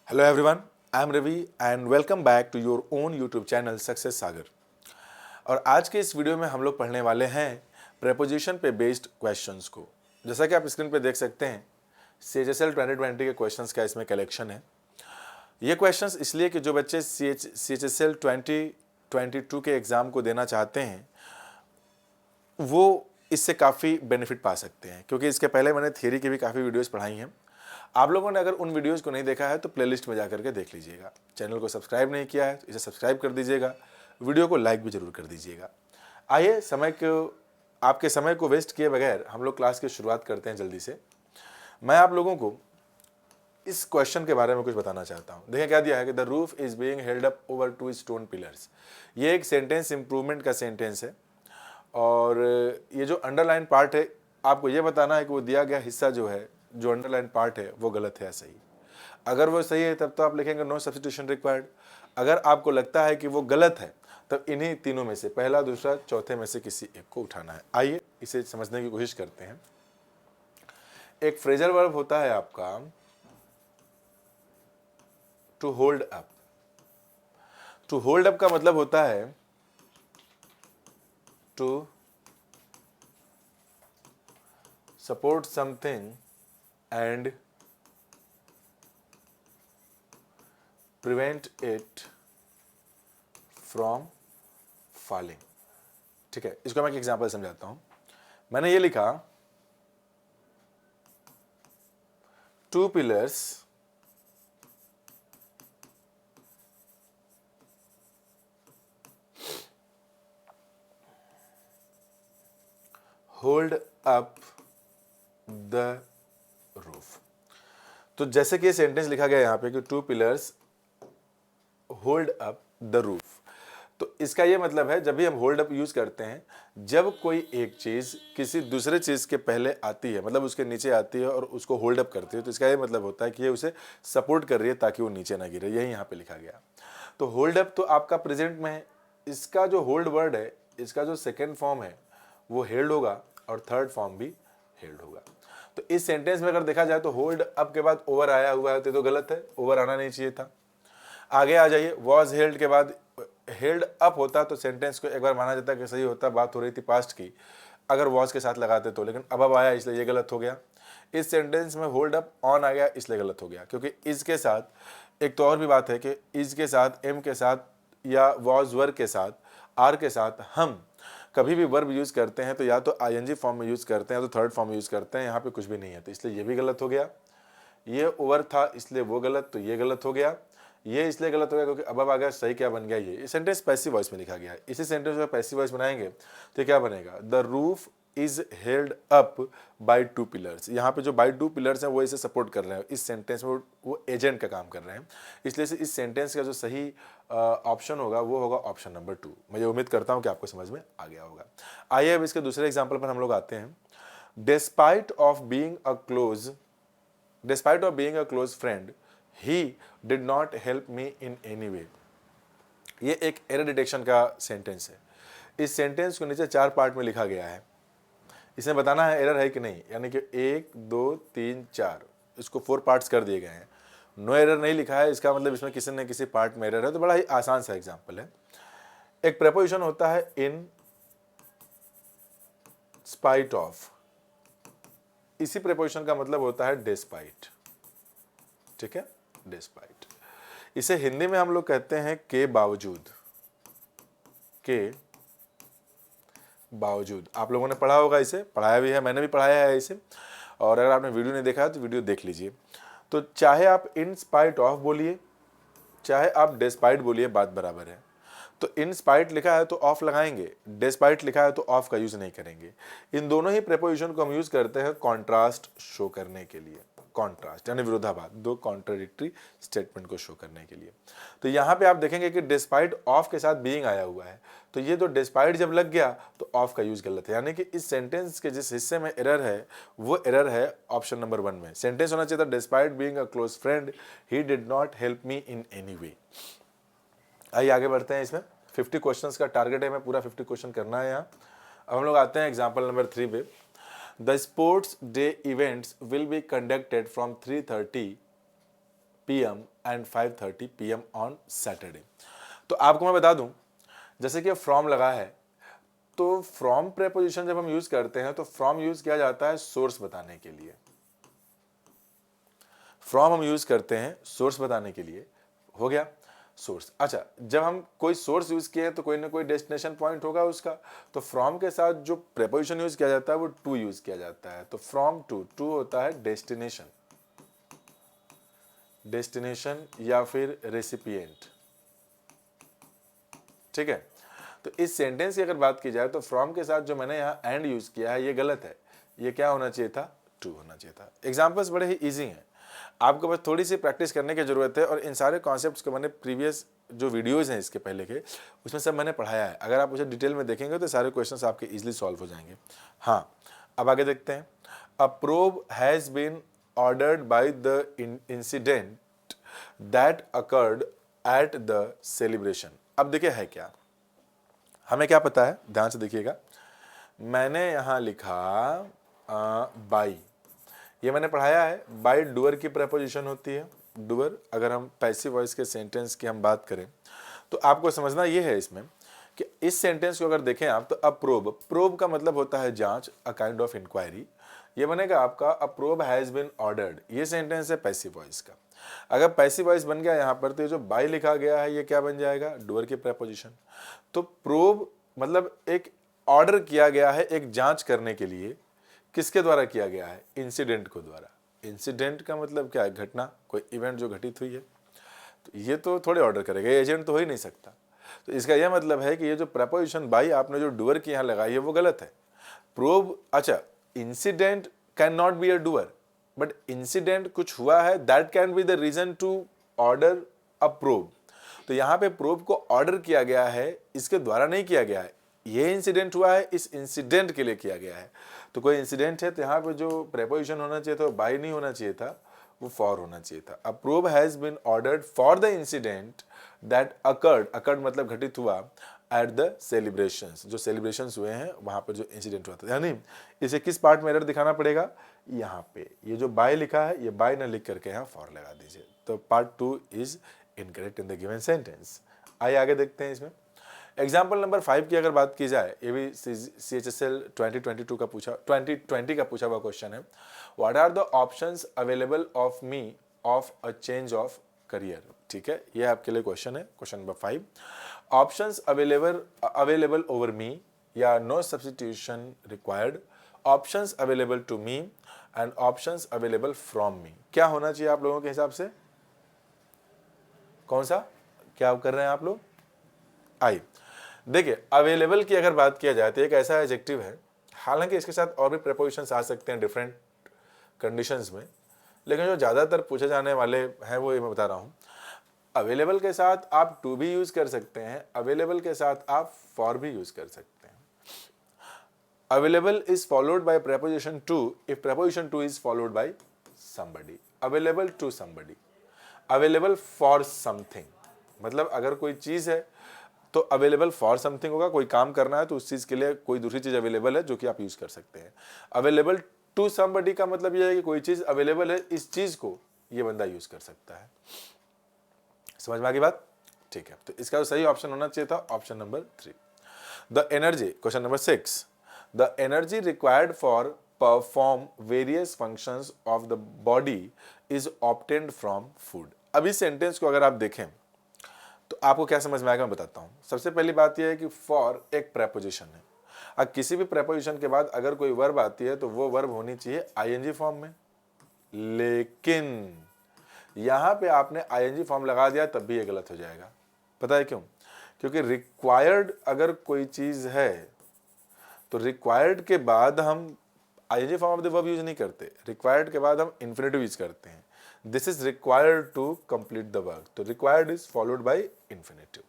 Hello everyone, I am Ravi and welcome back to your own YouTube channel Success Sagar। और आज के इस video में हम लोग पढ़ने वाले हैं प्रेपोजिशन पे बेस्ड क्वेश्चंस को। जैसा कि आप स्क्रीन पे देख सकते हैं CHSL 2020 के क्वेश्चंस का इसमें कलेक्शन है। ये क्वेश्चंस इसलिए कि जो बच्चे CHSL 2022 के एग्ज़ाम को देना चाहते हैं वो इससे काफ़ी बेनिफिट पा सकते हैं, क्योंकि इसके पहले मैंने थियरी की भी काफ़ी वीडियोस पढ़ाई हैं। आप लोगों ने अगर उन वीडियोस को नहीं देखा है तो प्लेलिस्ट में जा करके देख लीजिएगा। चैनल को सब्सक्राइब नहीं किया है तो इसे सब्सक्राइब कर दीजिएगा, वीडियो को लाइक भी जरूर कर दीजिएगा। आइए आपके समय को वेस्ट किए बगैर हम लोग क्लास की शुरुआत करते हैं जल्दी से। मैं आप लोगों को इस क्वेश्चन के बारे में कुछ बताना चाहता हूँ। देखिए क्या दिया है कि the roof is being held up over 2 stone pillars. ये एक सेंटेंस इंप्रूवमेंट का सेंटेंस है और ये जो अंडरलाइन पार्ट है आपको ये बताना है कि वो दिया गया हिस्सा जो है, जो अंडरलाइन पार्ट है वो गलत है या सही। अगर वो सही है तब तो आप लिखेंगे नो सब्स्टिट्यूशन रिक्वायर्ड। अगर आपको लगता है कि वो गलत है तब इन्हीं तीनों में से पहला, दूसरा, चौथे में से किसी एक को उठाना है। आइए इसे समझने की कोशिश करते हैं। एक फ्रेजल वर्ब होता है आपका to hold up. To hold up का मतलब होता है to support something and prevent it from falling. ठीक है, इसको मैं एक एग्जांपल समझाता हूं। मैंने ये लिखा two pillars hold up the roof. तो जैसे कि ये सेंटेंस लिखा गया यहां पे कि two pillars hold up the roof, तो इसका ये मतलब है जब भी हम होल्ड अप यूज करते हैं, जब कोई एक चीज किसी दूसरे चीज के पहले आती है, मतलब उसके नीचे आती है और उसको होल्ड अप करती है, तो इसका ये मतलब होता है कि ये उसे सपोर्ट कर रही है ताकि वो नीचे ना गिरे। यही यहाँ पे लिखा गया। तो होल्ड अप तो आपका प्रेजेंट में है। इसका जो होल्ड वर्ड है, इसका जो सेकेंड फॉर्म है वो हेल्ड होगा और थर्ड फॉर्म भी हेल्ड होगा। तो इस सेंटेंस में अगर देखा जाए तो होल्ड अप के बाद ओवर आया हुआ है तो गलत है, ओवर आना नहीं चाहिए था। आगे आ जाइए, वॉज हेल्ड के बाद हेल्ड अप होता तो सेंटेंस को एक बार माना जाता कि सही होता। बात हो रही थी पास्ट की, अगर वॉज के साथ लगाते तो, लेकिन अब आया इसलिए ये गलत हो गया। इस सेंटेंस में होल्ड अप ऑन आ गया इसलिए गलत हो गया, क्योंकि इसके साथ एक तो और भी बात है कि इसके साथ, एम के साथ या वॉज वर्ब के साथ, आर के साथ हम कभी भी वर्ब यूज करते हैं तो या तो आईएनजी फॉर्म में यूज करते हैं या तो थर्ड फॉर्म में यूज करते हैं। यहाँ पे कुछ भी नहीं है तो इसलिए ये भी गलत हो गया। ये ओवर था इसलिए वो गलत, तो ये गलत हो गया। ये इसलिए गलत हो गया क्योंकि अब आ गया सही क्या बन गया, ये सेंटेंस पैसिव वॉइस में लिखा गया है। इसी सेंटेंस में पैसिव वॉइस बनाएंगे तो क्या बनेगा, the roof is held up by two pillars. यहाँ पे जो बाय टू पिलर्स हैं वो इसे सपोर्ट कर रहे हैं। इस सेंटेंस में वो एजेंट का काम कर रहे हैं, इसलिए से इस सेंटेंस का जो सही ऑप्शन होगा वो होगा ऑप्शन नंबर 2। मैं ये उम्मीद करता हूँ कि आपको समझ में आ गया होगा। आइए अब इसके दूसरे एग्जाम्पल पर हम लोग आते हैं। Despite of being a close friend he did not help me in any way। ये एक एरर डिटेक्शन का सेंटेंस है। इस सेंटेंस को नीचे 4 पार्ट में लिखा गया है। इसमें बताना है एरर है कि नहीं, यानी कि 1 2 3 4, इसको 4 पार्ट्स कर दिए गए हैं। नो एरर नहीं लिखा है, इसका मतलब इसमें किसी न किसी पार्ट में एरर है। तो बड़ा ही आसान सा एग्जाम्पल है। एक प्रेपोजिशन होता है इन स्पाइट ऑफ। इसी प्रेपोजिशन का मतलब होता है डिस्पाइट। ठीक है, डिस्पाइट। इसे हिंदी में हम लोग कहते हैं के बावजूद। के बावजूद आप लोगों ने पढ़ा होगा, इसे पढ़ाया भी है, मैंने भी पढ़ाया है इसे। और अगर आपने वीडियो नहीं देखा है तो वीडियो देख लीजिए। तो चाहे आप इन स्पाइट ऑफ बोलिए चाहे आप डिस्पाइट बोलिए, बात बराबर है। तो इन स्पाइट लिखा है तो ऑफ लगाएंगे, डिस्पाइट लिखा है तो ऑफ का यूज नहीं करेंगे। इन दोनों ही प्रेपोजिशन को हम यूज करते हैं कॉन्ट्रास्ट शो करने के लिए। कॉन्ट्रास्ट यानी विरोधाभास, दो कॉन्ट्राडिक्टरी स्टेटमेंट को शो करने के लिए। तो यहाँ पे आप देखेंगे कि डिस्पाइट ऑफ के साथ बीइंग आया हुआ है, तो ये तो डिस्पाइट जब लग गया तो ऑफ का यूज गलत है। यानी कि इस सेंटेंस के जिस हिस्से में एरर है वो एरर है ऑप्शन नंबर 1 में। सेंटेंस होना चाहिए था despite being a close friend he did not help me in any way. आइए आगे बढ़ते हैं। इसमें 50 क्वेश्चंस का टारगेट है, मैं पूरा 50 क्वेश्चन करना है यहाँ। अब हम लोग आते हैं एग्जाम्पल नंबर 3 पे। The sports day events will be conducted from 3:30 PM and 5:30 PM on Saturday. तो आपको मैं बता दूं, जैसे कि फ्रॉम लगा है, तो फ्रॉम प्रेपोजिशन जब हम यूज करते हैं तो फ्रॉम यूज किया जाता है सोर्स बताने के लिए। फ्रॉम हम यूज करते हैं सोर्स बताने के लिए, हो गया सोर्स। अच्छा, जब हम कोई सोर्स यूज किए तो कोई ना कोई डेस्टिनेशन पॉइंट होगा उसका, तो फ्रॉम के साथ जो प्रेपोजिशन यूज किया जाता है वो टू यूज किया जाता है। तो फ्रॉम टू, टू होता है डेस्टिनेशन, डेस्टिनेशन या फिर रेसिपिएंट, ठीक है। तो इस सेंटेंस की अगर बात की जाए तो फ्रॉम के साथ जो मैंने यहाँ एंड यूज किया है ये गलत है, ये क्या होना चाहिए था, टू होना चाहिए था। एग्जाम्पल्स बड़े ही ईजी हैं, आपको बस थोड़ी सी प्रैक्टिस करने की जरूरत है, और इन सारे कॉन्सेप्ट्स को मैंने प्रीवियस जो वीडियोस हैं इसके पहले के, उसमें सब मैंने पढ़ाया है। अगर आप उसे डिटेल में देखेंगे तो सारे क्वेश्चंस आपके इजीली सॉल्व हो जाएंगे। हाँ, अब आगे देखते हैं। A probe has been ordered by the incident that occurred at the celebration. अब देखिए है क्या, हमें क्या पता है, ध्यान से देखिएगा। मैंने यहां लिखा बाई, ये मैंने पढ़ाया है, बाई डूअर की प्रेपोजिशन होती है, डूअर। अगर हम पैसिव वॉइस के सेंटेंस की हम बात करें तो आपको समझना ये है इसमें कि इस सेंटेंस को अगर देखें आप तो अप्रोब, प्रोब का मतलब होता है जांच, अ काइंड ऑफ इंक्वायरी। ये बनेगा आपका अप्रोब हैज बीन ऑर्डर्ड, ये सेंटेंस है पैसिव वॉइस का। अगर पैसिव वॉइस बन गया यहाँ पर तो ये जो बाई लिखा गया है ये क्या बन जाएगा, डूअर की प्रेपोजिशन। तो प्रोब मतलब एक ऑर्डर किया गया है एक जांच करने के लिए, किसके द्वारा किया गया है, इंसिडेंट को द्वारा। इंसिडेंट का मतलब क्या है, घटना, कोई इवेंट जो घटित हुई है। तो ये तो थोड़े ऑर्डर करेगा, एजेंट तो हो ही नहीं सकता। तो इसका यह मतलब है कि ये जो प्रपोजिशन बाई आपने जो डूअर की यहाँ लगाई है वो गलत है। प्रोब, अच्छा, incident can not be a doer, but incident कुछ हुआ है, that can be the reason to order a probe. तो यहाँ पे प्रोब को ऑर्डर किया गया है, इसके द्वारा नहीं किया गया है। ये इंसिडेंट हुआ है, इस इंसिडेंट के लिए किया गया है। तो कोई इंसिडेंट है तो यहाँ पे जो प्रेपोजिशन होना चाहिए था वो बाई नहीं होना चाहिए था, वो फॉर होना चाहिए था। A probe has been ordered for the incident that occurred, occurred मतलब घटित हुआ, एट द सेलिब्रेशंस, जो सेलिब्रेशंस हुए हैं वहां पर जो इंसिडेंट हुआ था। यानी इसे किस पार्ट में एरर दिखाना पड़ेगा, यहाँ पे ये जो बाय लिखा है ये बाय ना लिख करके यहाँ फॉर लगा दीजिए। तो part 2 is incorrect in the given sentence. आइए आगे देखते हैं इसमें। एग्जाम्पल नंबर 5 की अगर बात की जाए, ये भी CHSL 2022 का 2020 का पूछा हुआ क्वेश्चन है। What are the options available of me of a change of career, ठीक है, ये आपके लिए क्वेश्चन है, question number 5। Options available over me या no substitution required, options available to me and options available from me. क्या होना चाहिए आप लोगों के हिसाब से, कौन सा, क्या कर रहे हैं आप लोग। आई देखिए, अवेलेबल की अगर बात किया जाए तो एक ऐसा एडजेक्टिव है, हालांकि इसके साथ और भी प्रेपोजिशंस आ सकते हैं डिफरेंट कंडीशंस में, लेकिन जो ज़्यादातर पूछे जाने वाले हैं वो ये मैं बता रहा हूँ। अवेलेबल के साथ आप टू भी यूज कर सकते हैं, अवेलेबल के साथ आप फॉर भी यूज कर सकते हैं। Available is followed bye preposition to if preposition to is followed by somebody, available to somebody, available for something, मतलब अगर कोई चीज है तो अवेलेबल फॉर समथिंग होगा, कोई काम करना है तो उस चीज के लिए कोई दूसरी चीज अवेलेबल है जो कि आप यूज कर सकते हैं। अवेलेबल टू समबडी का मतलब यह है कि कोई चीज अवेलेबल है, इस चीज को ये बंदा यूज कर सकता है। समझ में आ गई बात, ठीक है। तो इसका सही ऑप्शन होना चाहिए था option number 3। The energy, question number 6, the energy required for perform various functions of the body is obtained from food. अब इस सेंटेंस को अगर आप देखें तो आपको क्या समझ में आएगा, मैं बताता हूं। सबसे पहली बात यह है कि फॉर एक प्रेपोजिशन है। अब किसी भी प्रेपोजिशन के बाद अगर कोई वर्ब आती है तो वो वर्ब होनी चाहिए आईएनजी फॉर्म में, लेकिन यहां पे आपने आईएनजी फॉर्म लगा दिया तब भी ये गलत हो जाएगा। पता है क्यों, क्योंकि रिक्वायर्ड अगर कोई चीज है तो रिक्वायर्ड के बाद हम ING form of the verb use नहीं करते, रिक्वायर्ड के बाद हम इंफिनिटिव यूज करते हैं। This is required to complete the work, तो required is followed by infinitive,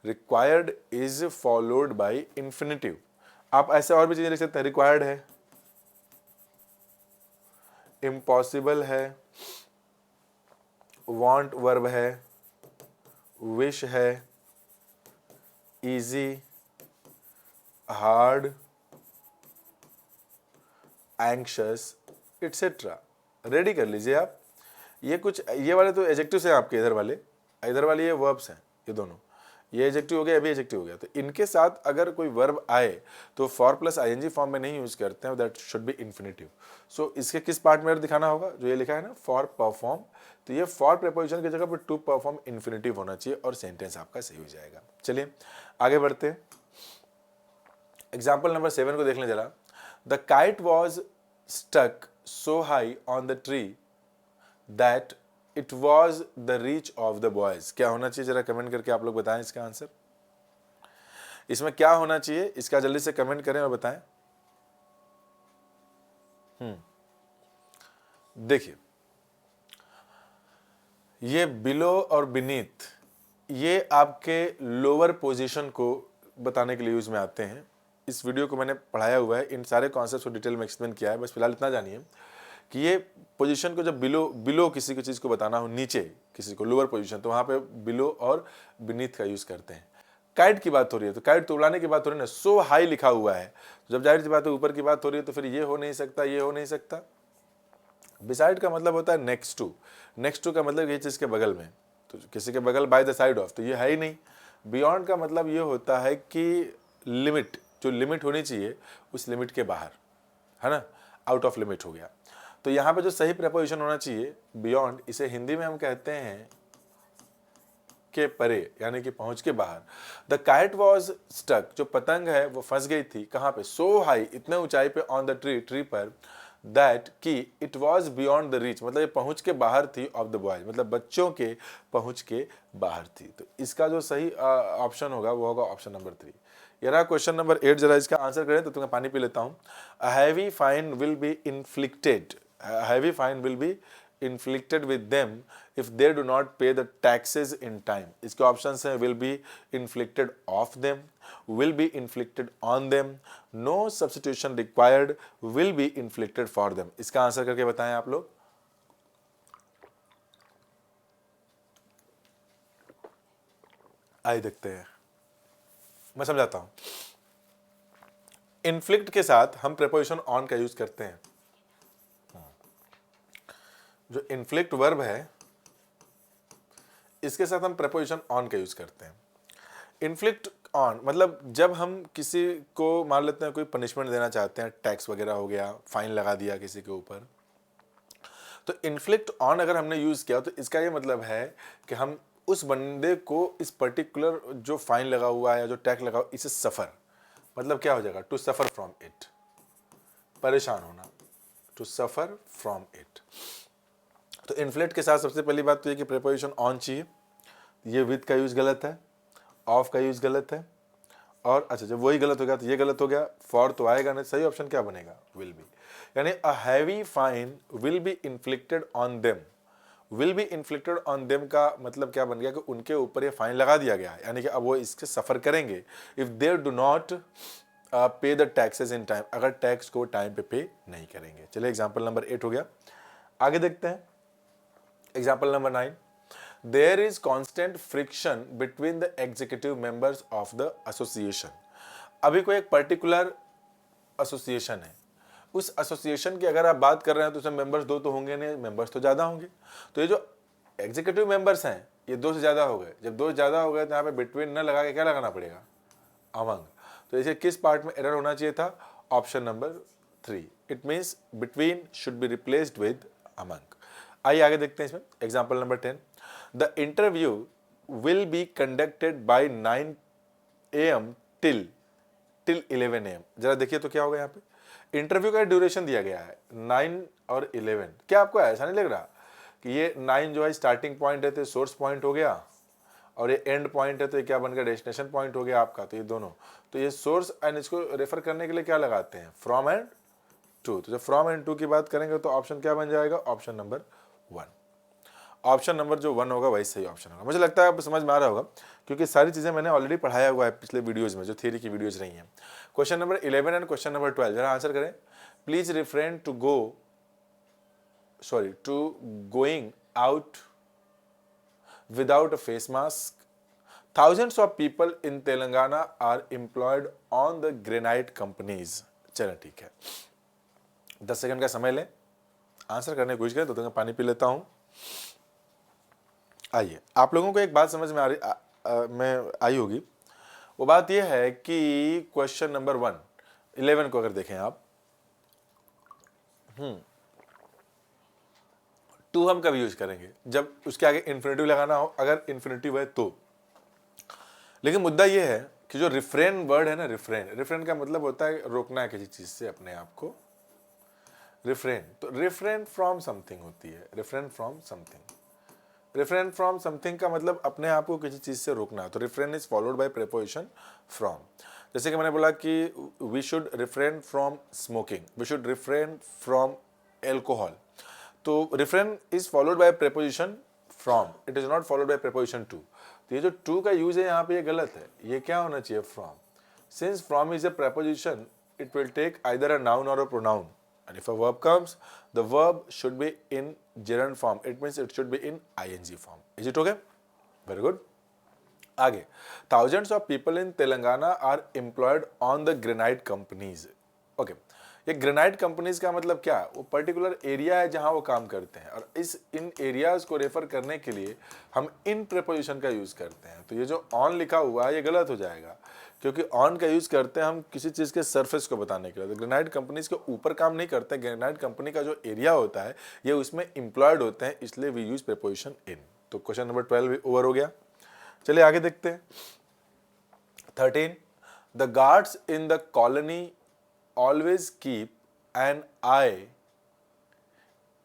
required is followed by infinitive. आप ऐसे और भी चीजें लिख सकते हैं, रिक्वायर्ड है, इम्पॉसिबल है, वांट वर्ब है, विश है, easy, hard, anxious, etcetera. Ready कर लीजिए आप। ये कुछ, ये वाले तो एडजेक्टिव्स हैं आपके, इधर वाले ये वर्ब्स हैं, ये दोनों, ये एडजेक्टिव हो गया, अभी एडजेक्टिव हो गया। तो इनके साथ अगर कोई वर्ब आए तो फॉर प्लस आईएनजी फॉर्म में नहीं यूज करते हैं, दैट शुड बी इन्फिनेटिव। सो इसके किस पार्ट में दिखाना होगा, जो ये लिखा है ना फॉर परफॉर्म, तो ये फॉर प्रीपोजिशन की जगह पर टू परफॉर्म इन्फिनेटिव होना चाहिए और सेंटेंस आपका सही हो जाएगा। चलिए आगे बढ़ते हैं। एग्जाम्पल नंबर 7 को देख लें जरा। The kite was stuck so high on the tree that it was the reach of the boys. क्या होना चाहिए जरा कमेंट करके आप लोग बताएं इसका आंसर। इसमें क्या होना चाहिए इसका जल्दी से कमेंट करें और बताएं। देखिए ये बिलो और बीनीथ ये आपके लोअर पोजीशन को बताने के लिए यूज में आते हैं। इस वीडियो को मैंने पढ़ाया हुआ है, इन सारे कॉन्सेप्ट्स को डिटेल में एक्सप्लेन किया है। बस फिलहाल इतना जानिए कि ये पोजीशन को जब बिलो किसी की चीज़ को बताना हो, नीचे किसी को लोअर पोजीशन, तो वहाँ पे बिलो और बीनीथ का यूज़ करते हैं। काइट की बात हो रही है तो काइट तो उड़ाने की बात हो रही है ना, सो हाई लिखा हुआ है, तो जब जाहिर सी बात है ऊपर की बात हो रही है तो फिर ये हो नहीं सकता, ये हो नहीं सकता। बिसाइड का मतलब होता है नेक्स्ट टू, नेक्स्ट टू का मतलब ये चीज़ के बगल में, तो किसी के बगल बाय द साइड ऑफ, तो ये है ही नहीं। बियॉन्ड का मतलब ये होता है कि लिमिट, जो लिमिट होनी चाहिए उस लिमिट के बाहर, है ना, आउट ऑफ लिमिट हो गया। तो यहाँ पे जो सही प्रेपोजिशन होना चाहिए बियॉन्ड, इसे हिंदी में हम कहते हैं के परे, यानी कि पहुंच के बाहर। द काइट वॉज स्टक, जो पतंग है वो फंस गई थी कहाँ पे, सो हाई, इतने ऊंचाई पे, ऑन द ट्री पर, दैट कि it was beyond the reach, मतलब ये पहुंच के बाहर थी, ऑफ द बॉयज, मतलब बच्चों के पहुंच के बाहर थी। तो इसका जो सही ऑप्शन होगा वो होगा ऑप्शन नंबर 3। ये रहा क्वेश्चन नंबर 8, जरा इसका आंसर करें। तो तुम्हें पानी पी लेता हूं। A heavy fine will be inflicted, heavy fine will be inflicted with them if they do not pay the taxes in time। इसके ऑप्शंस हैं will be inflicted off them, will be inflicted on them, no substitution required, will be inflicted for them। इसका answer करके बताएं आप लोग। आइए देखते हैं, मैं समझाता हूं। इन्फ्लिक्ट के साथ हम प्रेपोजिशन ऑन का यूज करते हैं। जो इन्फ्लिक्ट वर्ब है इसके साथ हम प्रेपोजिशन ऑन का यूज करते हैं। इन्फ्लिक्ट ऑन मतलब जब हम किसी को मान लेते हैं कोई पनिशमेंट देना चाहते हैं, टैक्स वगैरह हो गया, फाइन लगा दिया किसी के ऊपर, तो इन्फ्लिक्ट ऑन अगर हमने यूज किया तो इसका ये मतलब है कि हम उस बंदे को इस पर्टिकुलर जो फाइन लगा हुआ है या जो टैक्स लगा हुआ इसे सफर, मतलब क्या हो जाएगा, टू सफर फ्रॉम इट, परेशान होना, टू सफर फ्रॉम इट। तो इन्फ्लेट के साथ सबसे पहली बात तो ये कि प्रेपोजिशन ऑन चाहिए, ये विद का यूज गलत है, ऑफ का यूज गलत है, और अच्छा जब वही गलत हो गया तो ये गलत हो गया, फॉर तो आएगा नहीं, सही ऑप्शन क्या बनेगा, विल बी। यानी a heavy fine will be inflicted on them, will be inflicted on them का मतलब क्या बन गया कि उनके ऊपर ये फाइन लगा दिया गया है, यानी कि अब वो इसके सफर करेंगे इफ दे डू नॉट पे द टैक्सेस इन टाइम, अगर टैक्स को टाइम पे नहीं करेंगे। चलिए एग्जाम्पल नंबर 8 हो गया, आगे देखते हैं। Example number 9, there is constant friction between the executive members of the association. अभी कोई एक पर्टिकुलर एसोसिएशन है, उस एसोसिएशन की अगर आप बात कर रहे हैं तो उसमें मेंबर्स 2 तो होंगे नहीं, मेंबर्स तो ज़्यादा होंगे। तो ये जो एग्जीक्यूटिव मेंबर्स हैं ये 2 से ज़्यादा हो गए, जब 2 ज़्यादा हो गए तो यहाँ पे बिटवीन न लगा के क्या लगाना पड़ेगा, अमंग। तो इसे किस पार्ट में एरर होना चाहिए था, option number 3, it means between should be replaced with among. आइए आगे देखते हैं इसमें। Example number 10, the interview will be conducted by 9 AM till 11 AM। जरा देखिए तो क्या होगा यहाँ पे, इंटरव्यू का ड्यूरेशन दिया गया है 9 और 11। क्या आपको ऐसा नहीं लग रहा कि ये 9 जो है स्टार्टिंग पॉइंट है तो सोर्स पॉइंट हो गया, और ये एंड पॉइंट है तो ये क्या बन गया, डेस्टिनेशन पॉइंट हो गया आपका। तो ये दोनों, तो ये सोर्स एंड इसको रेफर करने के लिए क्या लगाते हैं, फ्रॉम एंड टू। तो जब फ्रॉम एंड टू की बात करेंगे तो ऑप्शन क्या बन जाएगा, ऑप्शन नंबर 1। ऑप्शन नंबर जो 1 होगा वही सही ऑप्शन होगा। मुझे लगता है आपको समझ में आ रहा होगा क्योंकि सारी चीज़ें मैंने ऑलरेडी पढ़ाया हुआ है पिछले वीडियोज़ में, जो थ्योरी की वीडियोज़ रही हैं। Question number 11 and question number 12 जरा आंसर करें। Please refrain to going out without a face mask. Thousands of people in Telangana are employed on the granite companies। चलो ठीक है, 10 सेकंड का समय लें, आंसर करने की कोशिश करें। तो तुम्हें पानी पी लेता हूं। आइए, आप लोगों को एक बात समझ में में आई होगी। वो बात यह है कि क्वेश्चन नंबर 11 को अगर देखें आप, टू हम कब यूज करेंगे? जब उसके आगे इन्फिनिटिव लगाना हो, अगर इन्फिनिटिव है तो। लेकिन मुद्दा यह है कि जो रिफ्रेन वर्ड है ना, रिफ्रेन का मतलब होता है रोकना है किसी चीज से अपने आप को। रिफ्रेन, तो रिफ्रेन फ्रॉम समथिंग होती है, refrain from something. Refrain from something का मतलब अपने आप को किसी चीज से रोकना है। तो refrain is followed by preposition from. जैसे कि मैंने बोला कि we should refrain from smoking, we should refrain from alcohol. तो refrain is followed by preposition from, it is not followed by preposition to. तो ये जो टू का यूज है यहाँ पे ये गलत है, ये क्या होना चाहिए? From. Since from is a preposition, it will take either a noun or a pronoun, and if a verb comes, the verb should be in gerund form. It means it should be in ing form. Is it okay? Very good. आगे, thousands of people in Telangana are employed on the granite companies. Okay. ये granite companies का मतलब क्या? वो particular area है जहां वो काम करते हैं, और इन एरियाज को रेफर करने के लिए हम इन प्रीपोजिशन का यूज करते हैं। तो ये जो ऑन लिखा हुआ है ये गलत हो जाएगा, क्योंकि ऑन का यूज करते हैं हम किसी चीज के सरफेस को बताने के लिए। तो ग्रेनाइट कंपनीज के ऊपर काम नहीं करते। ग्रेनाइट कंपनी का जो एरिया होता है ये उसमें एम्प्लॉयड होते हैं, इसलिए वी यूज प्रीपोजिशन इन। तो क्वेश्चन नंबर 12 ओवर हो गया। चलिए आगे देखते हैं। 13, the guards in the colony always keep an eye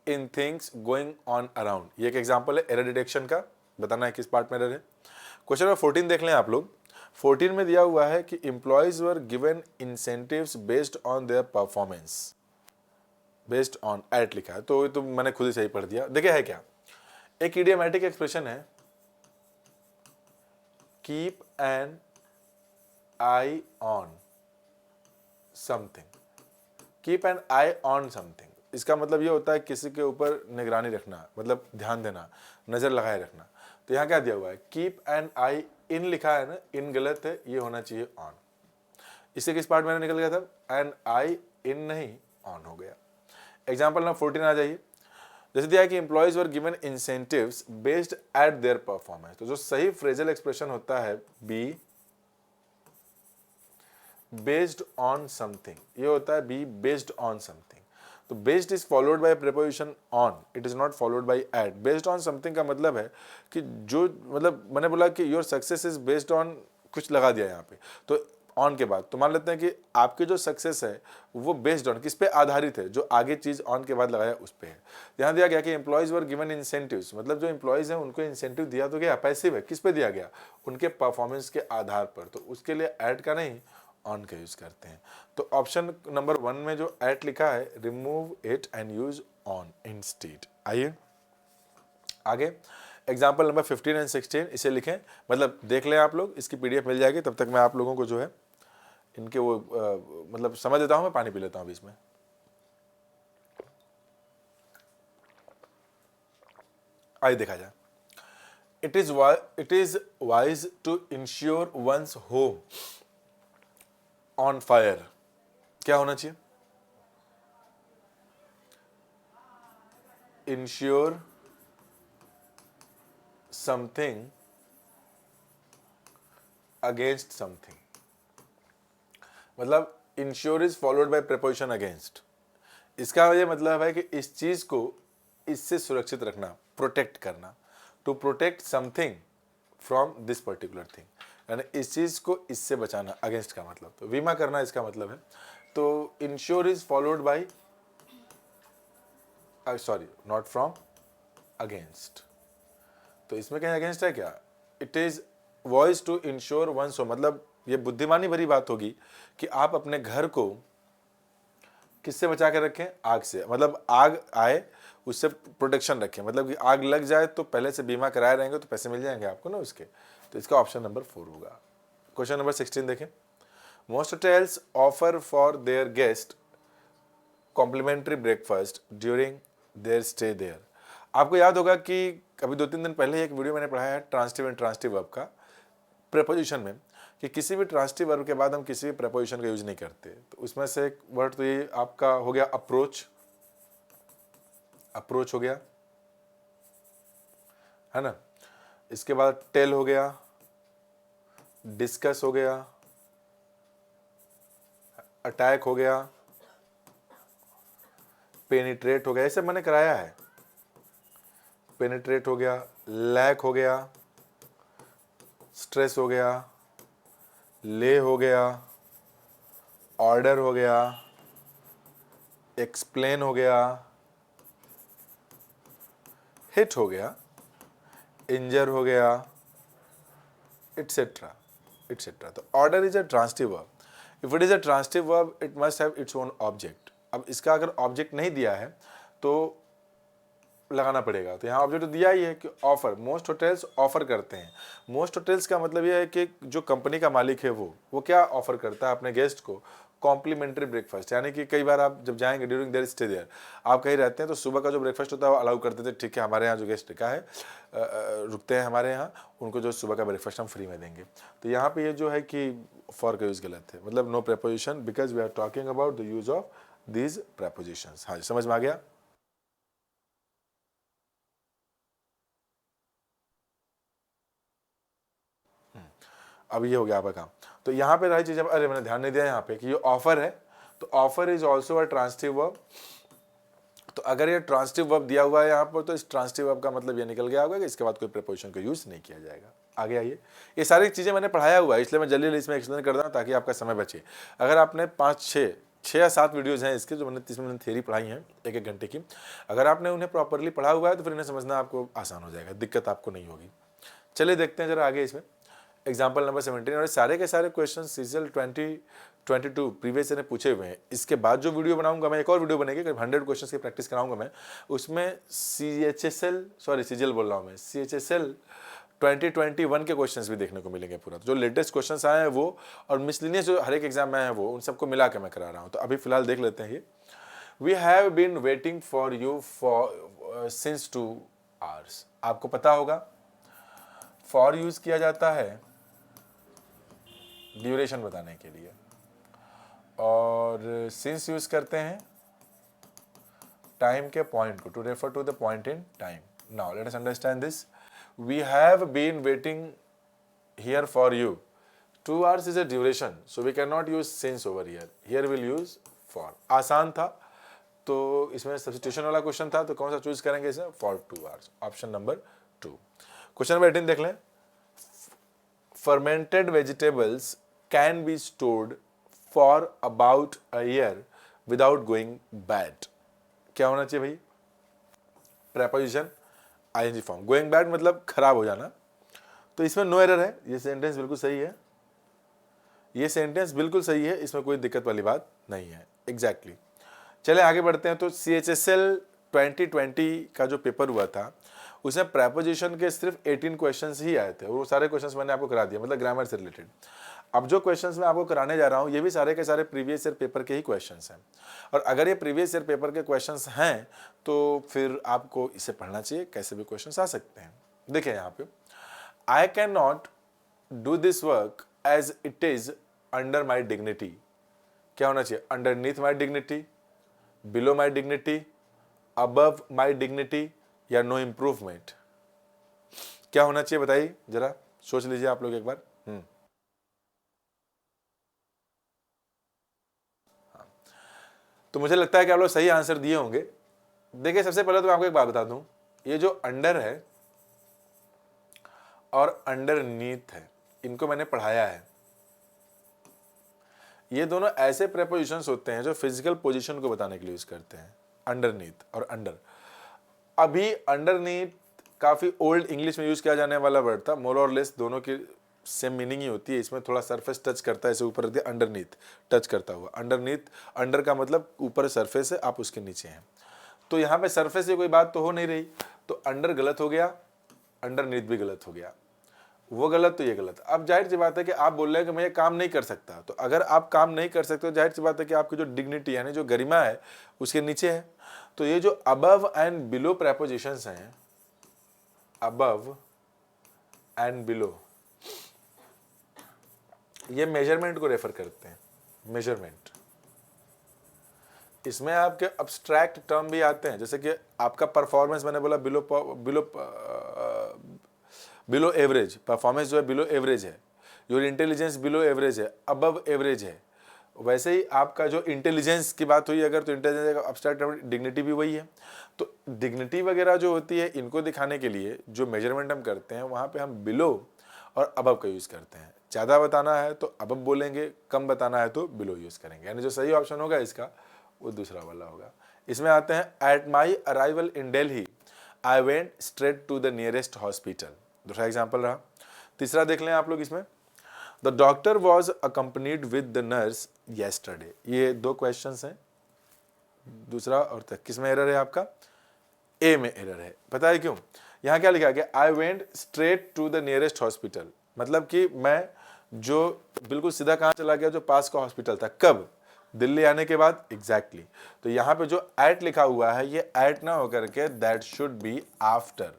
in things going on around। ये एक एग्जांपल है एरर डिटेक्शन का, बताना है किस पार्ट में एरर है। क्वेश्चन नंबर 14 देख लें आप लोग। 14 में दिया हुआ है कि employees were given incentives based on their performance, based on at लिखा है, तो ये तो मैंने खुद ही सही पढ़ दिया। देखिए है क्या, एक इडियोमैटिक एक्सप्रेशन है, keep an I on something, keep an I on something. इसका मतलब ये होता है किसी के ऊपर निगरानी रखना, मतलब ध्यान देना, नजर लगाए रखना। तो यहाँ क्या दिया हुआ है? कीप एन आई इन लिखा है ना, इन गलत है, ये होना चाहिए ऑन। इससे किस पार्ट में निकल गया था? एन आई इन नहीं, ऑन हो गया। एग्जाम्पल नंबर 14 आ जाइए। जैसे दिया है कि employees were given incentives based eight their performance. तो जो सही फ्रेजल एक्सप्रेशन होता है बी बेस्ड ऑन समथिंग, ये होता है बी बेस्ड ऑन समथिंग। तो based is followed by preposition on, it is not followed by at. Based on something का मतलब है कि जो, मतलब मैंने बोला कि your success is based on, कुछ लगा दिया यहाँ पे तो ऑन के बाद, तो मान लेते हैं कि आपकी जो सक्सेस है वो बेस्ड ऑन किस पे आधारित है, जो आगे चीज ऑन के बाद लगाया उस पे है। यहाँ दिया गया कि एम्प्लॉयज वर गिवन इंसेंटिव्स, मतलब जो एम्प्लॉयज हैं उनको इंसेंटिव दिया तो गया, पैसिव है, किस पे दिया गया? उनके परफॉर्मेंस के आधार पर। तो उसके लिए एट का नहीं, ऑन का यूज करते हैं। तो ऑप्शन नंबर 1 में जो एट लिखा है, remove it and use on instead. आइए आगे, एग्जाम्पल नंबर 15 एंड 16 इसे लिखें, मतलब देख लें आप लोग, इसकी पीडीएफ मिल जाएगी। तब तक मैं आप लोगों को जो है इनके वो मतलब समझ देता हूं, मैं पानी पी लेता हूं बीच में। आइए देखा जाए। It is wise to insure once home on fire. क्या होना चाहिए? इंश्योर समथिंग अगेंस्ट समथिंग, मतलब insure is followed by preposition against. इसका ये मतलब है कि इस चीज को इससे सुरक्षित रखना, प्रोटेक्ट करना। To protect something from this particular thing, यानी इस चीज को इससे बचाना, अगेंस्ट का मतलब तो बीमा करना इसका मतलब है। तो insure is followed by, sorry not from, against. तो इसमें कहीं अगेंस्ट है क्या? It is wise to insure once home, मतलब ये बुद्धिमानी भरी बात होगी कि आप अपने घर को किससे बचा के रखें? आग से, मतलब आग आए उससे प्रोटेक्शन रखें, मतलब कि आग लग जाए तो पहले से बीमा कराए रहेंगे तो पैसे मिल जाएंगे आपको ना उसके। तो इसका ऑप्शन नंबर 4 होगा। क्वेश्चन नंबर 16 देखें। Most hotels offer for their guest complimentary breakfast during their stay there. आपको याद होगा कि अभी 2-3 दिन पहले एक वीडियो मैंने पढ़ाया है ट्रांसिटिव एंड ट्रांसिटिव वर्ब का, प्रीपोजिशन में, कि किसी भी ट्रांसिटिव वर्ब के बाद हम किसी भी प्रीपोजिशन का यूज नहीं करते। तो उसमें से एक वर्ड तो ये आपका हो गया अप्रोच, अप्रोच हो गया। है ना। इसके बाद टेल हो गया, डिस्कस हो गया, अटैक हो गया, पेनिट्रेट हो गया, ऐसे मैंने कराया है। पेनिट्रेट हो गया, लैक हो गया, स्ट्रेस हो गया, ले हो गया, ऑर्डर हो गया, एक्सप्लेन हो गया, हिट हो गया, इंजर हो गया, एटसेट्रा एटसेट्रा। तो order is a transitive verb. If it is a transitive verb it must have its own object. अब इसका अगर ऑब्जेक्ट नहीं दिया है तो लगाना पड़ेगा। तो यहाँ ऑब्जेक्ट तो दिया ही है कि ऑफर, मोस्ट होटल्स ऑफर करते हैं। मोस्ट होटल्स का मतलब यह है कि जो कंपनी का मालिक है वो क्या ऑफर करता है अपने गेस्ट को, कॉम्प्लीमेंट्री ब्रेकफास्ट। यानी कि कई बार आप जब जाएंगे ड्यूरिंग देयर स्टे देयर, आप कहीं रहते हैं तो सुबह का जो ब्रेकफास्ट होता है वो अलाउ करते थे, ठीक है हमारे यहाँ जो गेस्ट का है रुकते हैं हमारे यहाँ, उनको जो सुबह का ब्रेकफास्ट हम फ्री में देंगे। तो यहाँ पे ये जो है कि फॉर का यूज़ गलत है, मतलब no preposition, because we are talking about the use of these prepositions. हाँ समझ में आ गया। अब ये हो गया आपका काम। तो यहाँ पे रही चीज़, अरे मैंने ध्यान नहीं दिया यहाँ पे कि ये ऑफर है, तो offer is also a transitive verb. तो अगर ये ट्रांसिटिव वर्ब दिया हुआ है यहाँ पर, तो इस ट्रांसिटिव वर्ब का मतलब ये निकल गया होगा कि इसके बाद कोई प्रीपोजिशन का यूज नहीं किया जाएगा। आगे आइए, ये सारी चीज़ें मैंने पढ़ाया हुआ है, इसलिए मैं जल्दी इसमें एक्सप्लेन कर रहा हूँ ताकि आपका समय बचे। अगर आपने 6 या 7 वीडियोज़ हैं इसके जो जिसमें मैंने थ्योरी पढ़ाई है 1-1 घंटे की, अगर आपने उन्हें प्रॉपरली पढ़ा हुआ है तो फिर इन्हें समझना आपको आसान हो जाएगा, दिक्कत आपको नहीं होगी। चलिए देखते हैं जरा आगे इसमें एग्जाम्पल नंबर 17। और सारे के सारे क्वेश्चन सीजल 2022 प्रीवियस ने पूछे हुए हैं। इसके बाद जो वीडियो बनाऊंगा मैं, एक और वीडियो बनेगी करीब 100 क्वेश्चन की प्रैक्टिस कराऊंगा मैं, उसमें सीजीएल बोल रहा हूँ मैं, CHSL 2021 के क्वेश्चंस भी देखने को मिलेंगे पूरा। तो जो लेटेस्ट क्वेश्चंस आए हैं वो, और मिसलिनियस जो हर एक एग्जाम में है वो, उन सबको मिला के मैं करा रहा हूँ। तो अभी फिलहाल देख लेते हैं ये। We have been waiting for you for since 2 hours। आपको पता होगा फॉर यूज किया जाता है ड्यूरेशन बताने के लिए, और सिंस यूज करते हैं टाइम के पॉइंट को, to refer to the point in time. Now let us understand this. We have been waiting here for you, 2 hours is a duration, so we can not use since over here, here will use for. आसान था, तो इसमें substitution वाला question था, तो कौन सा choose करेंगे इसे, for 2 hours, option number 2। Question number 18 देख लें। fermented vegetables can be stored for about a year without going bad। क्या होना चाहिए भाई, preposition ING form, going bad मतलब खराब हो जाना। तो इसमें नो एरर है, ये सेंटेंस बिल्कुल सही है, ये सेंटेंस बिल्कुल सही है, इसमें कोई दिक्कत वाली बात नहीं है एग्जैक्टली। चले आगे बढ़ते हैं। तो CHSL 2020 का जो पेपर हुआ था उसमें प्रेपोजिशन के सिर्फ 18 क्वेश्चंस ही आए थे, वो सारे क्वेश्चंस मैंने आपको करा दिया, मतलब ग्रामर से रिलेटेड। अब जो क्वेश्चंस मैं आपको कराने जा रहा हूँ ये भी सारे के सारे प्रीवियस ईयर पेपर के ही क्वेश्चंस हैं, और अगर ये प्रीवियस ईयर पेपर के क्वेश्चंस हैं तो फिर आपको इसे पढ़ना चाहिए, कैसे भी क्वेश्चंस आ सकते हैं। देखिए यहाँ पे, I can not do this work as it is under my dignity. क्या होना चाहिए, underneath my dignity, below my dignity, above my dignity, या नो इम्प्रूवमेंट। क्या होना चाहिए बताइए जरा, सोच लीजिए आप लोग एक बार। तो मुझे लगता है कि आप लोग सही आंसर दिए होंगे। देखिए सबसे पहले तो मैं आपको एक बात बता दूं, ये जो अंडर है और अंडरनीथ है, इनको मैंने पढ़ाया है। ये दोनों ऐसे प्रेपोजिशंस होते हैं जो फिजिकल पोजीशन को बताने के लिए यूज करते हैं, अंडरनीथ और अंडर। अभी अंडरनीथ काफ़ी ओल्ड इंग्लिश में यूज़ किया जाने वाला वर्ड था, मोर और लेस दोनों की सेम मीनिंग ही होती है। इसमें थोड़ा सरफेस टच करता है, इसे ऊपर रख दिया, अंडरनीथ टच करता हुआ। अंडरनीथ, अंडर का मतलब ऊपर सरफेस है, आप उसके नीचे हैं। तो यहाँ पे सरफेस से कोई बात तो हो नहीं रही, तो अंडर गलत हो गया, अंडरनीथ भी गलत हो गया, वो गलत तो ये गलत। अब जाहिर सी बात है कि आप बोल रहे हैं कि मैं ये काम नहीं कर सकता, तो अगर आप काम नहीं कर सकते तो जाहिर सी बात है कि आपकी जो डिग्निटी यानी जो गरिमा है उसके नीचे है। तो ये जो अबव एंड बिलो प्रेपोजिशंस हैं, अबव एंड बिलो, ये मेजरमेंट को रेफर करते हैं, मेजरमेंट। इसमें आपके अब्स्ट्रैक्ट टर्म भी आते हैं, जैसे कि आपका परफॉर्मेंस, मैंने बोला below below below average, performance जो है बिलो एवरेज है, योर इंटेलिजेंस बिलो एवरेज है, अबव एवरेज है। वैसे ही आपका जो इंटेलिजेंस की बात हुई अगर, तो इंटेलिजेंस का अब्स्ट्रैक्ट डिग्निटी भी वही है। तो डिग्निटी वगैरह जो होती है, इनको दिखाने के लिए जो मेजरमेंट हम करते हैं वहाँ पे हम बिलो और अबव का यूज़ करते हैं। ज़्यादा बताना है तो अबव बोलेंगे, कम बताना है तो बिलो यूज़ करेंगे, यानी जो सही ऑप्शन होगा इसका वो दूसरा वाला होगा। इसमें आते हैं, at my arrival in Delhi I went straight to the nearest hospital, दूसरा एग्जाम्पल रहा। तीसरा देख लें आप लोग इसमें, the doctor was accompanied with the nurse yesterday. ये दो क्वेश्चंस हैं, दूसरा और तक किस में एरर है आपका, ए में एरर है। पता है क्यों, यहाँ क्या लिखा गया, I went straight to the nearest hospital, मतलब कि मैं जो बिल्कुल सीधा कहाँ चला गया, जो पास का हॉस्पिटल था, कब, दिल्ली आने के बाद, एग्जैक्टली तो यहाँ पे जो एट लिखा हुआ है ये एट ना होकर के that should be after,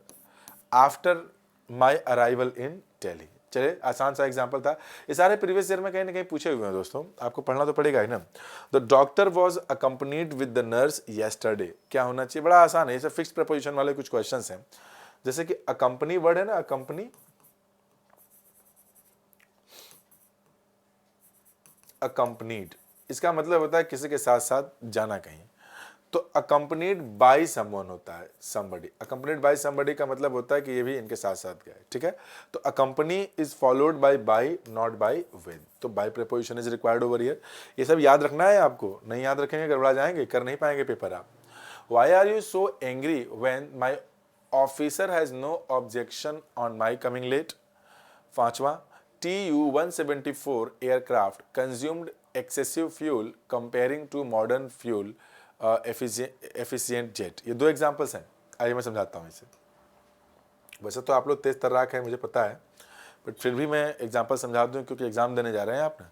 after my arrival in Delhi. चलिए, आसान सा एग्जाम्पल था, ये सारे प्रीवियस ईयर में कहीं ना कहीं पूछे हुए हैं दोस्तों, आपको पढ़ना तो पड़ेगा ही ना। The doctor was accompanied with the nurse yesterday, क्या होना चाहिए, बड़ा आसान है, ये सब फिक्स प्रपोजिशन वाले कुछ क्वेश्चन हैं। जैसे कि अकम्पनी वर्ड है ना, अकम्पनी, अकम्पनीड, इसका मतलब होता है किसी के साथ साथ जाना कहीं। तो अकम्पनीड बाय समवन होता है, समबडी, अकम्पनीड बाय समबडी का मतलब होता है कि ये भी इनके साथ साथ गए, ठीक है। तो accompany is followed by not by with, तो by preposition is required over here. ये सब याद रखना है आपको, नहीं याद रखेंगे गड़बड़ा जाएंगे, कर नहीं पाएंगे पेपर आप। Why are you so angry when my officer has no objection on my coming late. पांचवा, TU-174 aircraft consumed excessive fuel comparing to modern fuel efficient jet. ये दो एग्जांपल्स हैं, आइए मैं समझाता हूँ इसे। वैसे तो आप लोग तेज तर्राक हैं, मुझे पता है, बट फिर भी मैं एग्जांपल समझा दूँ क्योंकि एग्जाम देने जा रहे हैं आप ना।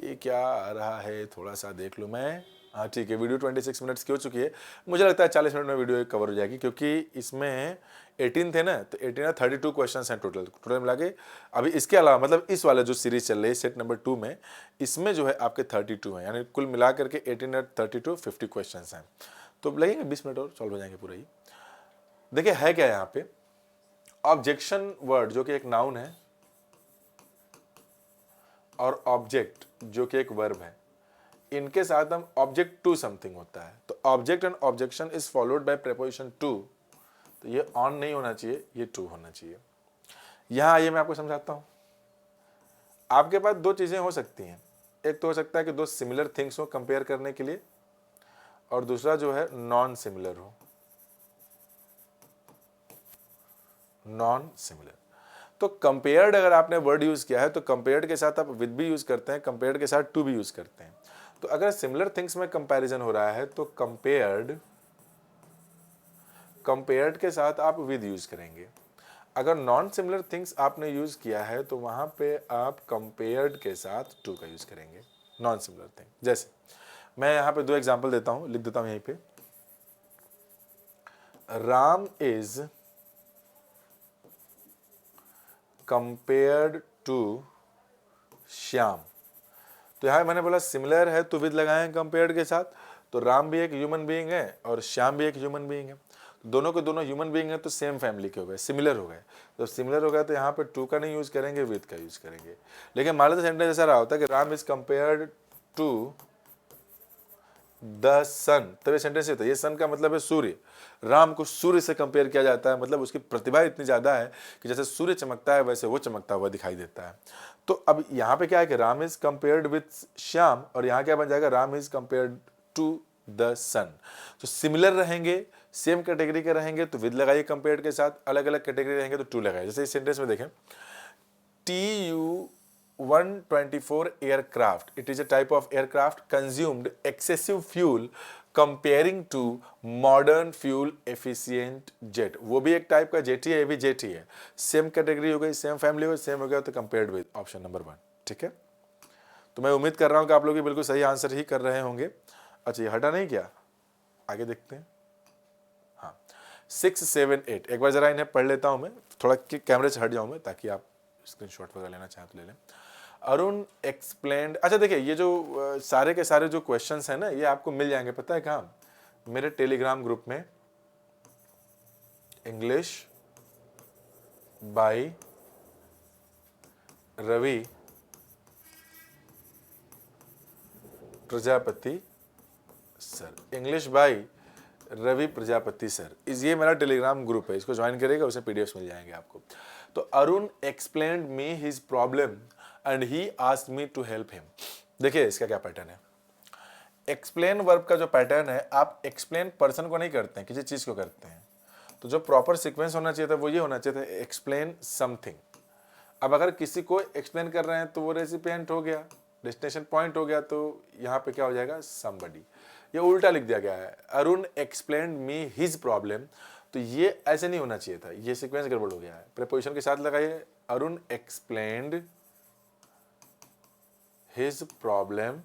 ये क्या आ रहा है, थोड़ा सा देख लूँ मैं। हाँ ठीक है, वीडियो 26 मिनट्स की हो चुकी है, मुझे लगता है 40 मिनट में वीडियो कवर हो जाएगी, क्योंकि इसमें 18 थे ना, तो 18 32 क्वेश्चन हैं टोटल मिला के। अभी इसके अलावा मतलब इस वाला जो सीरीज चल रही है सेट नंबर 2 में, इसमें जो है आपके 32 हैं, यानी कुल मिला करके 18 और 32 50 क्वेश्चन हैं। तो लगेंगे 20 मिनट और सॉल्व हो जाएंगे पूरा ही। देखिए है क्या यहाँ पे, ऑब्जेक्शन वर्ड जो कि एक नाउन है और ऑब्जेक्ट जो कि एक वर्ब है, इनके साथ हम ऑब्जेक्ट टू समथिंग होता है। तो object and objection is followed by preposition to, तो ये ऑन नहीं होना चाहिए, ये टू होना चाहिए। यहां आइए मैं आपको समझाता हूं। आपके पास दो चीजें हो सकती हैं, एक तो हो सकता है कि दो सिमिलर थिंग्स हो कंपेयर करने के लिए, और दूसरा जो है नॉन सिमिलर हो, नॉन सिमिलर। तो कंपेयर्ड अगर आपने वर्ड यूज किया है तो कंपेयर्ड के साथ आप विद भी यूज करते हैं, कंपेयर्ड के साथ टू भी यूज करते हैं। तो अगर सिमिलर थिंग्स में कंपैरिजन हो रहा है तो कंपेयर्ड के साथ आप विद यूज करेंगे। अगर नॉन सिमिलर थिंग्स आपने यूज किया है तो वहां पे आप कंपेयर्ड के साथ टू का यूज करेंगे, नॉन सिमिलर थिंग। जैसे मैं यहां पे दो एग्जांपल देता हूं, लिख देता हूं यहीं पे, Ram is compared to Shyam. तो यहां मैंने बोला सिमिलर है तो विद लगाए कंपेयर्ड के साथ, तो राम भी एक ह्यूमन बीइंग है और श्याम भी एक ह्यूमन बीइंग है, दोनों के दोनों ह्यूमन बीइंग है तो सेम फैमिली के हो गए, सिमिलर हो गए। तो सिमिलर हो गया तो यहाँ पे टू का नहीं यूज करेंगे, विद का यूज करेंगे। लेकिन मान लो सेंटेंस ऐसा रहा होता है कि Ram is compared to the sun, तब ये सेंटेंस होता है, ये सन का मतलब है सूर्य, राम को सूर्य से कंपेयर किया जाता है, मतलब उसकी प्रतिभा इतनी ज्यादा है कि जैसे सूर्य चमकता है वैसे वो चमकता हुआ दिखाई देता है। तो अब यहाँ पे क्या है कि Ram is compared with Shyam, और यहाँ क्या बन जाएगा, Ram is compared to the sun. तो सिमिलर रहेंगे, सेम कैटेगरी के रहेंगे तो विद लगाइए कंपेयर्ड के साथ, अलग अलग कैटेगरी रहेंगे तो टू लगाइए। जैसे इस सेंटेंस में देखें, TU-124 aircraft, it is a type of aircraft, consumed excessive fuel comparing to modern fuel efficient jet। वो भी एक टाइप का जेट ही है, ये भी जेट ही है, सेम कैटेगरी हो गई, सेम फैमिली हो गई, सेम हो गया, तो कंपेयर्ड विद ऑप्शन नंबर 1, ठीक है। तो मैं उम्मीद कर रहा हूं कि आप लोग भी बिल्कुल सही आंसर ही कर रहे होंगे। अच्छा ये हटा नहीं क्या, आगे देखते हैं। हाँ 6, 7, 8 एक बार जरा इन्हें पढ़ लेता हूं मैं, थोड़ा कैमरे से हट जाऊं मैं ताकि आप स्क्रीनशॉट वगैरह लेना चाहें तो ले लें। अरुण एक्सप्लेन्ड, अच्छा देखिए ये जो सारे के सारे जो क्वेश्चंस हैं ना, ये आपको मिल जाएंगे, पता है कहाँ, मेरे टेलीग्राम ग्रुप में, English by Ravi Prajapati sir. English भाई रवि प्रजापति सर। इस ये मेरा टेलीग्राम ग्रुप है, इसको ज्वाइन करेगा, उसे पीडीएफ मिल जाएंगे आपको। तो Arun explained me his problem and he asked me to help him. देखिए इसका क्या पैटर्न है। एक्सप्लेन वर्ब का जो पैटर्न है, आप एक्सप्लेन पर्सन को नहीं करते हैं, किसी चीज को करते हैं। तो जो प्रॉपर सीक्वेंस होना चाहिए था वो ये होना चाहिए था, एक्सप्लेन समथिंग। अब अगर किसी को एक्सप्लेन कर रहे हैं तो वो रेसिपिएंट हो गया, डेस्टिनेशन पॉइंट हो गया, तो यहाँ पे क्या हो जाएगा, समबडी। ये उल्टा लिख दिया गया है, Arun explained me his problem. तो ये ऐसे नहीं होना चाहिए था, ये सीक्वेंस गड़बड़ हो गया है। प्रीपोजिशन के साथ लगाइए, Arun explained his problem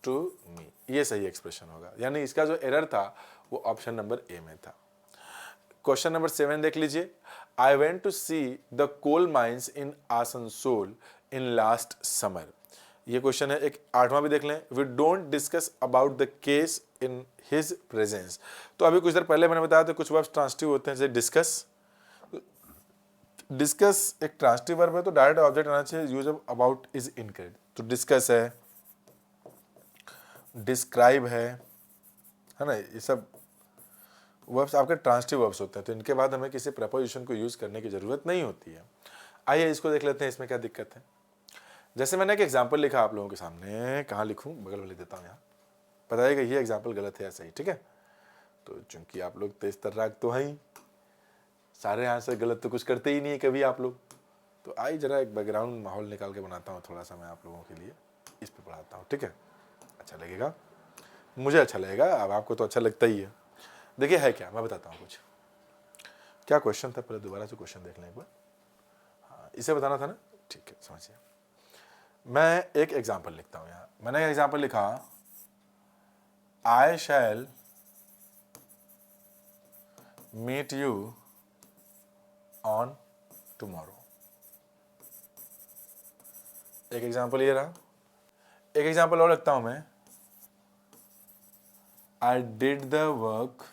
to me, ये सही एक्सप्रेशन होगा। यानी इसका जो एरर था वो ऑप्शन नंबर ए में था। क्वेश्चन नंबर 7 देख लीजिए। I went to see the coal mines in Asansol in last summer. ये क्वेश्चन है। एक 8वां भी देख लें, we don't discuss about the case in his presence. तो अभी कुछ देर पहले मैंने बताया था कुछ वर्ब्स ट्रांसिटिव होते हैं, जैसे डिस्कस। डिस्कस एक ट्रांसिटिव वर्ब है तो डायरेक्ट ऑब्जेक्ट आना चाहिए, use of about is incorrect. तो डिस्कस है, डिस्क्राइब है ना, ये सब वर्ब्स आपके ट्रांसिटिव वर्ब्स होते हैं। तो इनके बाद हमें किसी प्रेपोजिशन को यूज करने की जरूरत नहीं होती है। आइए इसको देख लेते हैं, इसमें क्या दिक्कत है। जैसे मैंने एक एग्जाम्पल लिखा आप लोगों के सामने, कहाँ लिखूं, बगल में लिख देता हूँ यहाँ, बताइएगा ये एग्जाम्पल गलत है या सही, ठीक है। तो चूंकि आप लोग तेज तर्राक तो हैं ही, सारे आंसर गलत तो कुछ करते ही नहीं है कभी आप लोग। तो आइए जरा एक बैकग्राउंड माहौल निकाल के बनाता हूँ थोड़ा सा, मैं आप लोगों के लिए इस पर पढ़ाता हूँ, ठीक है। अच्छा लगेगा, मुझे अच्छा लगेगा, अब आपको तो अच्छा लगता ही है। देखिए है क्या, मैं बताता हूँ कुछ। क्या क्वेश्चन था, पहले दोबारा से क्वेश्चन देख लें एक बार। हाँ, इसे बताना था ना, ठीक है, समझिए। मैं एक एग्जाम्पल लिखता हूँ यहाँ। मैंने एग्जाम्पल लिखा, I shall meet you on tomorrow. एक एग्जाम्पल ये रहा। एक एग्जाम्पल और लिखता हूं मैं, I did the work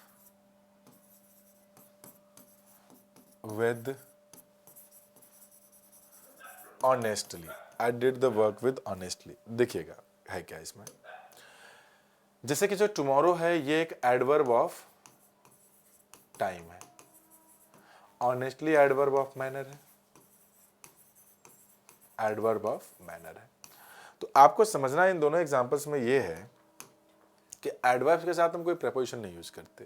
with honestly. I did the work with honestly. देखिएगा है क्या इसमें। जैसे कि जो टुमारो है ये एक एडवर्ब ऑफ टाइम है, ऑनेस्टली एडवर्ब ऑफ मैनर है, एडवर्ब ऑफ मैनर है। तो आपको समझना इन दोनों एग्जांपल्स में ये है कि एडवर्ब्स के साथ हम कोई प्रेपोजिशन नहीं यूज करते,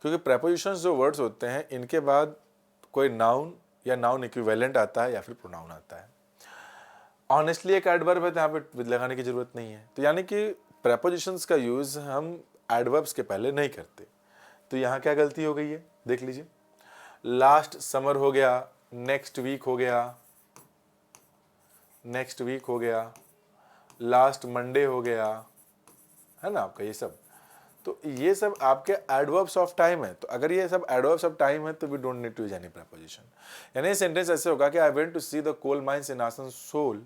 क्योंकि प्रेपोजिशंस जो वर्ड्स होते हैं इनके बाद कोई नाउन या नाउन इक्विवेलेंट आता है या फिर प्रोनाउन आता है। ऑनेस्टली एक एडवर्ब है तो यहाँ पे विद लगाने की जरूरत नहीं है। तो यानी कि प्रेपोजिशंस का यूज हम एडवर्ब्स के पहले नहीं करते। तो यहाँ क्या गलती हो गई है, देख लीजिए। लास्ट समर हो गया, नेक्स्ट वीक हो गया, नेक्स्ट वीक हो गया, लास्ट मंडे हो गया, है ना आपका ये सब। तो ये सब आपके एडवर्ब्स ऑफ टाइम है। तो अगर ये सब एडवर्ब्स ऑफ टाइम है तो we don't need to use any preposition. यानी सेंटेंस ऐसे होगा कि I went to see the coal mines in Asansol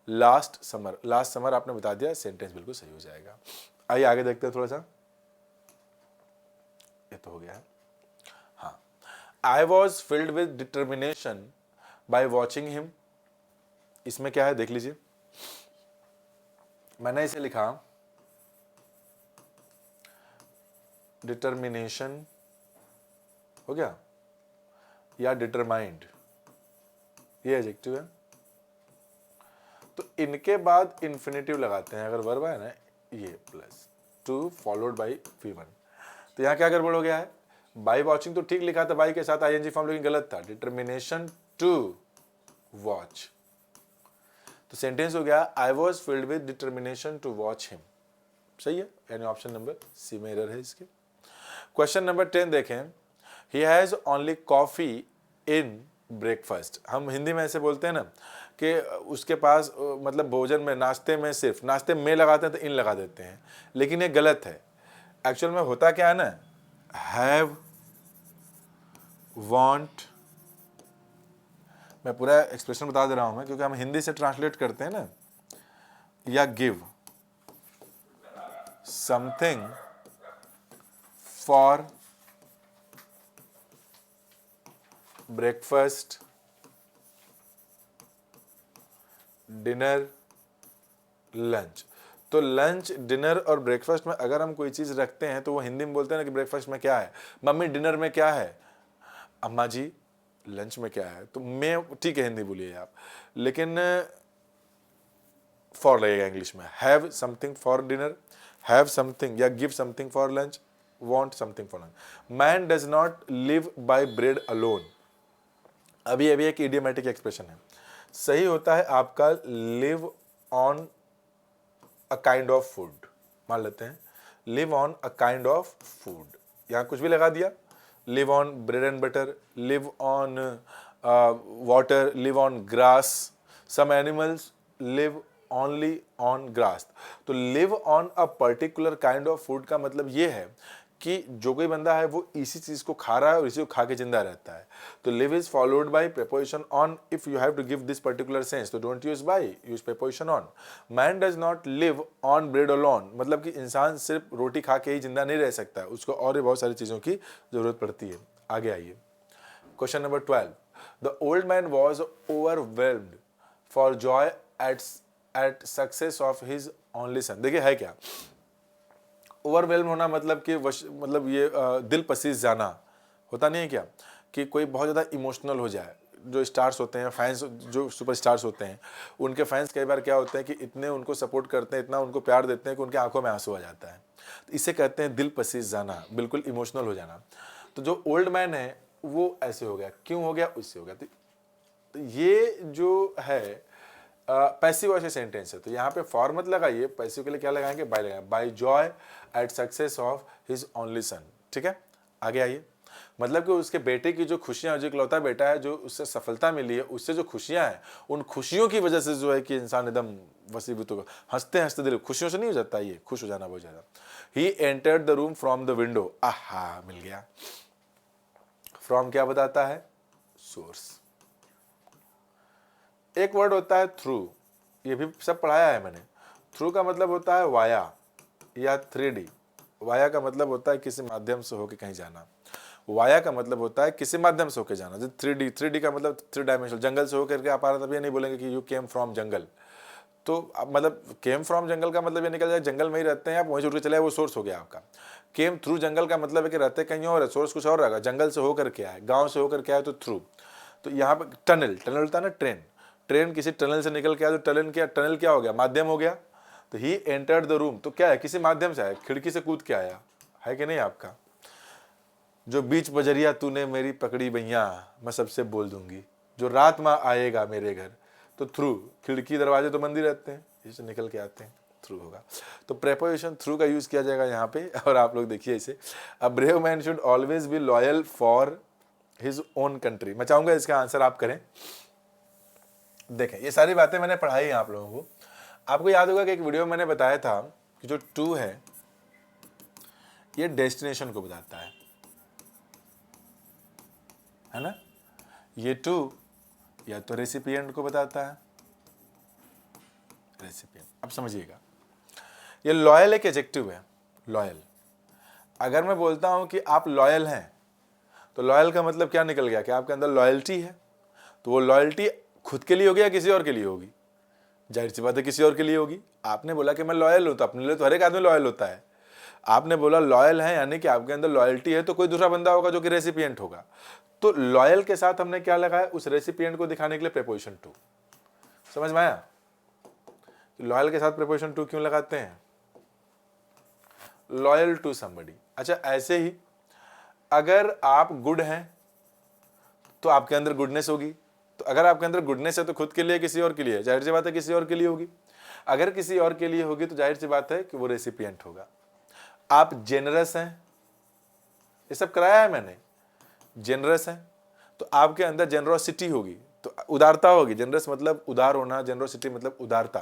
last summer. Last summer आपने बता दिया, सेंटेंस बिल्कुल सही हो जाएगा। आइए आगे देखते हैं थोड़ा सा। ये तो हो गया है। हाँ, आई was filled with determination by watching him. इसमें क्या है देख लीजिए। मैंने इसे लिखा डिटर्मिनेशन हो गया या डिटरमाइंड, ये एडजेक्टिव है। तो इनके बाद इंफिनिटिव लगाते हैं, अगर वर्ब है ना ये, plus two followed by V1। तो यहाँ क्या गड़बड़ हो गया है, बाई वॉचिंग तो ठीक लिखा था, बाई के साथ आईएनजी फॉर्म लेकिन गलत था, डिटर्मिनेशन टू वॉच। तो सेंटेंस हो गया I was filled with determination to watch him. सही है, यानी ऑप्शन नंबर सी में एरर है इसके। क्वेश्चन नंबर 10 देखें, he has only coffee in breakfast. हम हिंदी में ऐसे बोलते हैं ना कि उसके पास मतलब भोजन में, नाश्ते में, सिर्फ नाश्ते में लगाते हैं तो इन लगा देते हैं, लेकिन ये गलत है। एक्चुअल में होता क्या है ना, हैव, वांट, मैं पूरा एक्सप्रेशन बता दे रहा हूं मैं, क्योंकि हम हिंदी से ट्रांसलेट करते हैं ना, या give something for breakfast dinner, lunch. तो लंच, डिनर और ब्रेकफास्ट में अगर हम कोई चीज़ रखते हैं तो वो हिंदी में बोलते हैं ना कि ब्रेकफास्ट में क्या है, मम्मी डिनर में क्या है, अम्मा जी लंच में क्या है। तो मैं, ठीक है हिंदी बोलिए आप, लेकिन फॉर लगेगा इंग्लिश में। Have something for dinner, have something या give something for lunch, want something for lunch. Man does not live by bread alone, अभी अभी एक इडियोमेटिक एक्सप्रेशन है, सही होता है आपका live on a kind of food. मान लेते हैं live on a kind of food, यहां कुछ भी लगा दिया, live on bread and butter, live on water, live on grass, some animals live only on grass. तो live on a particular kind of food का मतलब ये है कि जो कोई बंदा है वो इसी चीज को खा रहा है और इसी को खा के जिंदा रहता है। तो live is followed by preposition on if you have to give this particular sense, तो don't use by, use preposition on. Man does not live on bread alone, मतलब कि इंसान सिर्फ रोटी खा के ही जिंदा नहीं रह सकता है, उसको और भी बहुत सारी चीजों की जरूरत पड़ती है। आगे आइए, question number 12, the old man was overwhelmed for joy at success of his only son. देखिए है क्या ओवरवेल्म होना, मतलब कि मतलब ये दिल पसीज जाना होता नहीं है क्या, कि कोई बहुत ज़्यादा इमोशनल हो जाए। जो स्टार्स होते हैं, फैंस जो सुपर स्टार्स होते हैं, उनके फैंस कई बार क्या होते हैं कि इतने उनको सपोर्ट करते हैं, इतना उनको प्यार देते हैं कि उनकी आंखों में आंसू आ जाता है। तो इसे कहते हैं दिल पसीज जाना, बिल्कुल इमोशनल हो जाना। तो जो ओल्ड मैन है वो ऐसे हो गया, क्यों हो गया, उससे हो गया। तो ये जो है पैसिव वॉइस सेंटेंस है, तो यहाँ पे फॉर मत लगाइए, पैसिव के लिए क्या लगाएंगे, बाय लगाएंगे, by joy at success of his only son. ठीक है, आगे आइए, मतलब कि उसके बेटे की जो खुशियां, जो इकलौता बेटा है, जो उससे सफलता मिली है, उससे जो खुशियां हैं, उन खुशियों की वजह से जो है कि इंसान एकदम वसीभूत होगा, हंसते हंसते दिल, खुशियों से नहीं हो जाता, ये खुश हो जाना बहुत ज्यादा। He entered the room from the window, आहा मिल गया। फ्रॉम क्या बताता है, सोर्स। एक वर्ड होता है थ्रू, ये भी सब पढ़ाया है मैंने। थ्रू का मतलब होता है वाया या 3D। वाया का मतलब होता है किसी माध्यम से होके कहीं जाना, वाया का मतलब होता है किसी माध्यम से होके जाना। जैसे 3D का मतलब 3 डायमेंशनल, जंगल से होकर के आप आ रहे, तब ये नहीं बोलेंगे कि यू केम फ्रॉम जंगल। तो मतलब केम फ्रॉम जंगल का मतलब ये निकल जाए जंगल में ही रहते हैं आप, वहीं से उठ के चले, वो सोर्स हो गया आपका। केम थ्रू जंगल का मतलब है कि रहते कहीं और है, सोर्स कुछ और रहेगा, जंगल से होकर के आए, गाँव से होकर के आए, तो थ्रू। तो यहाँ पे टनल, टनल होता है ना ट्रेन, ट्रेन किसी टनल से निकल के आया, तो टनल क्या हो गया, माध्यम हो गया। तो ही एंटर्ड द रूम, तो क्या है, किसी माध्यम से आया, खिड़की से कूद के आया, है कि नहीं आपका। जो बीच बजरिया तूने मेरी पकड़ी बैया, मैं सबसे बोल दूंगी, जो रात में आएगा मेरे घर, तो थ्रू, खिड़की दरवाजे तो बंद ही रहते हैं, इसे निकल के आते हैं, थ्रू होगा। तो प्रेपोजिशन थ्रू का यूज किया जाएगा यहाँ पे। और आप लोग देखिए इसे, a brave man should always be loyal for his own country. मैं चाहूंगा इसका आंसर आप करें। देखें, ये सारी बातें मैंने पढ़ाई हैं आप लोगों को। आपको याद होगा कि एक वीडियो में मैंने बताया था कि जो टू है ये डेस्टिनेशन को बताता है ना। ये टू या तो रेसिपिएंट को बताता है, रेसिपिएंट। अब समझिएगा, ये लॉयल एक एडजेक्टिव है, लॉयल। अगर मैं बोलता हूं कि आप लॉयल हैं, तो लॉयल का मतलब क्या निकल गया कि आपके अंदर लॉयल्टी है। तो वो लॉयल्टी खुद के लिए होगी या किसी और के लिए होगी, जाहिर सी बात है किसी और के लिए होगी। आपने बोला कि मैं लॉयल हूं, तो अपने लिए तो हर एक आदमी लॉयल होता है। आपने बोला लॉयल है, यानी कि आपके अंदर लॉयल्टी है, तो कोई दूसरा बंदा होगा जो कि रेसिपिएंट होगा। तो लॉयल के साथ हमने क्या लगाया, उस रेसिपिएंट को दिखाने के लिए प्रीपोजिशन टू। समझ में आया, लॉयल के साथ प्रीपोजिशन टू क्यों लगाते हैं, लॉयल टू समबडी। अच्छा, ऐसे ही अगर आप गुड हैं तो आपके अंदर गुडनेस होगी। तो अगर आपके अंदर गुडनेस है तो खुद के लिए, किसी और के लिए, जाहिर सी बात है किसी और के लिए होगी। अगर किसी और के लिए होगी तो जाहिर सी बात है कि वो रेसिपिएंट होगा। आप जेनरस हैं, ये सब कराया है मैंने, जेनरस हैं तो आपके अंदर जेनरोसिटी होगी, तो उदारता होगी। जेनरस मतलब उदार होना, जेनरोसिटी मतलब उदारता।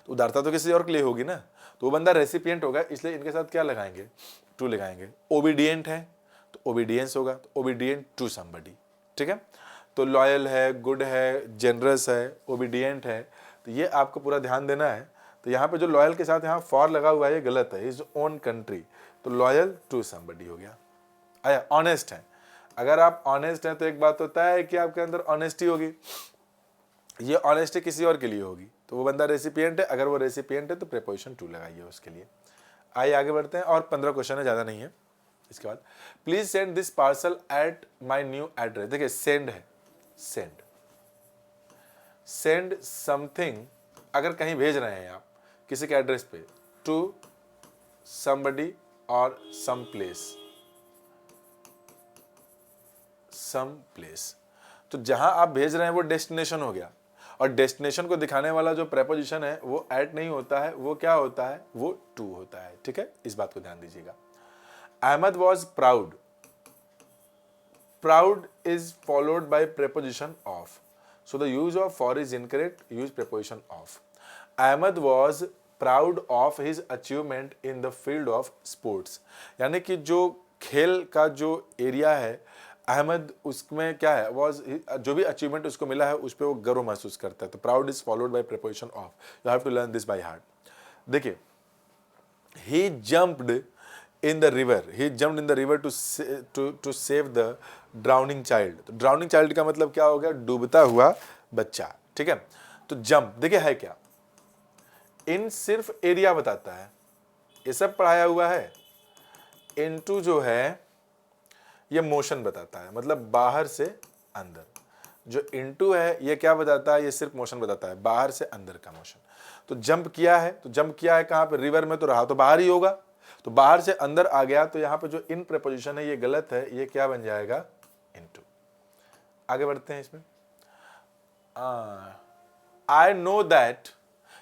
तो उदारता तो किसी और के लिए होगी ना, तो वो बंदा रेसिपिएंट होगा, इसलिए इनके साथ क्या लगाएंगे, टू लगाएंगे। ओबीडिएंट है तो ओबीडियंस होगा, तो ओबीडिएंट टू समबडी। ठीक है, तो लॉयल है, गुड है, जेनरस है, ओबीडिएंट है, तो ये आपको पूरा ध्यान देना है। तो यहाँ पे जो लॉयल के साथ यहाँ फॉर लगा हुआ है ये गलत है, इज ओन कंट्री, तो लॉयल टू समबडी हो गया। आया, ऑनेस्ट है, अगर आप ऑनेस्ट हैं तो एक बात होता है कि आपके अंदर ऑनेस्टी होगी, ये ऑनेस्टी किसी और के लिए होगी, तो वो बंदा रेसिपिएंट है, अगर वो रेसिपिएंट है तो प्रीपोजिशन टू लगाइए उसके लिए। आइए आगे बढ़ते हैं, और 15 क्वेश्चन है, ज़्यादा नहीं है। इसके बाद please send this parcel at my new address. देखिए सेंड है, सेंड, सेंड समथिंग, अगर कहीं भेज रहे हैं आप किसी के एड्रेस पे, टू somebody और some place, some place, तो जहां आप भेज रहे हैं वो डेस्टिनेशन हो गया, और डेस्टिनेशन को दिखाने वाला जो प्रेपोजिशन है वो एट नहीं होता है, वो क्या होता है, वो टू होता है। ठीक है, इस बात को ध्यान दीजिएगा। Ahmad was proud, proud is followed by preposition of, so the use of for is incorrect, use preposition of. Ahmad was proud of his achievement in the field of sports, यानी कि जो खेल का जो एरिया है, अहमद उसमें क्या है, वॉज, जो भी अचीवमेंट उसको मिला है उस पर वो गर्व महसूस करता है। तो proud is followed by preposition of, you have to learn this by heart. देखिए, he jumped in the river, he jumped in the river to save the drowning child. तो ड्राउनिंग चाइल्ड का मतलब क्या हो गया, डूबता हुआ बच्चा। ठीक है, तो जंप देखिए है क्या, इन सिर्फ एरिया बताता है, ये सब पढ़ाया हुआ है। इनटू जो है ये मोशन बताता है, मतलब बाहर से अंदर। जो इनटू है ये क्या बताता है, ये सिर्फ मोशन बताता है, बाहर से अंदर का मोशन। तो जंप किया है, तो जंप किया है कहां पे, रिवर में, तो रहा तो बाहर ही होगा, तो बाहर से अंदर आ गया, तो यहां पे जो इन प्रीपोजिशन है ये गलत है, ये क्या बन जाएगा, इनटू। आगे बढ़ते हैं इसमें। I know that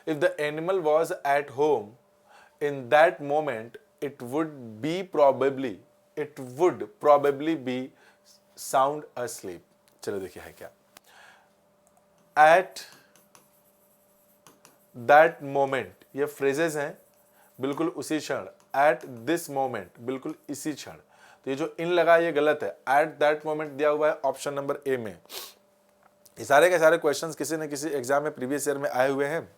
if the animal was at home in that moment, it would probably be sound asleep। चलो देखिए है क्या, at that moment, ये phrases हैं, बिल्कुल उसी क्षण, at this moment, बिल्कुल इसी क्षण। तो ये जो इन लगा ये गलत है, at that moment दिया हुआ है ऑप्शन नंबर ए में। ये सारे के सारे क्वेश्चंस किसी न किसी एग्जाम में प्रीवियस ईयर में आए हुए हैं,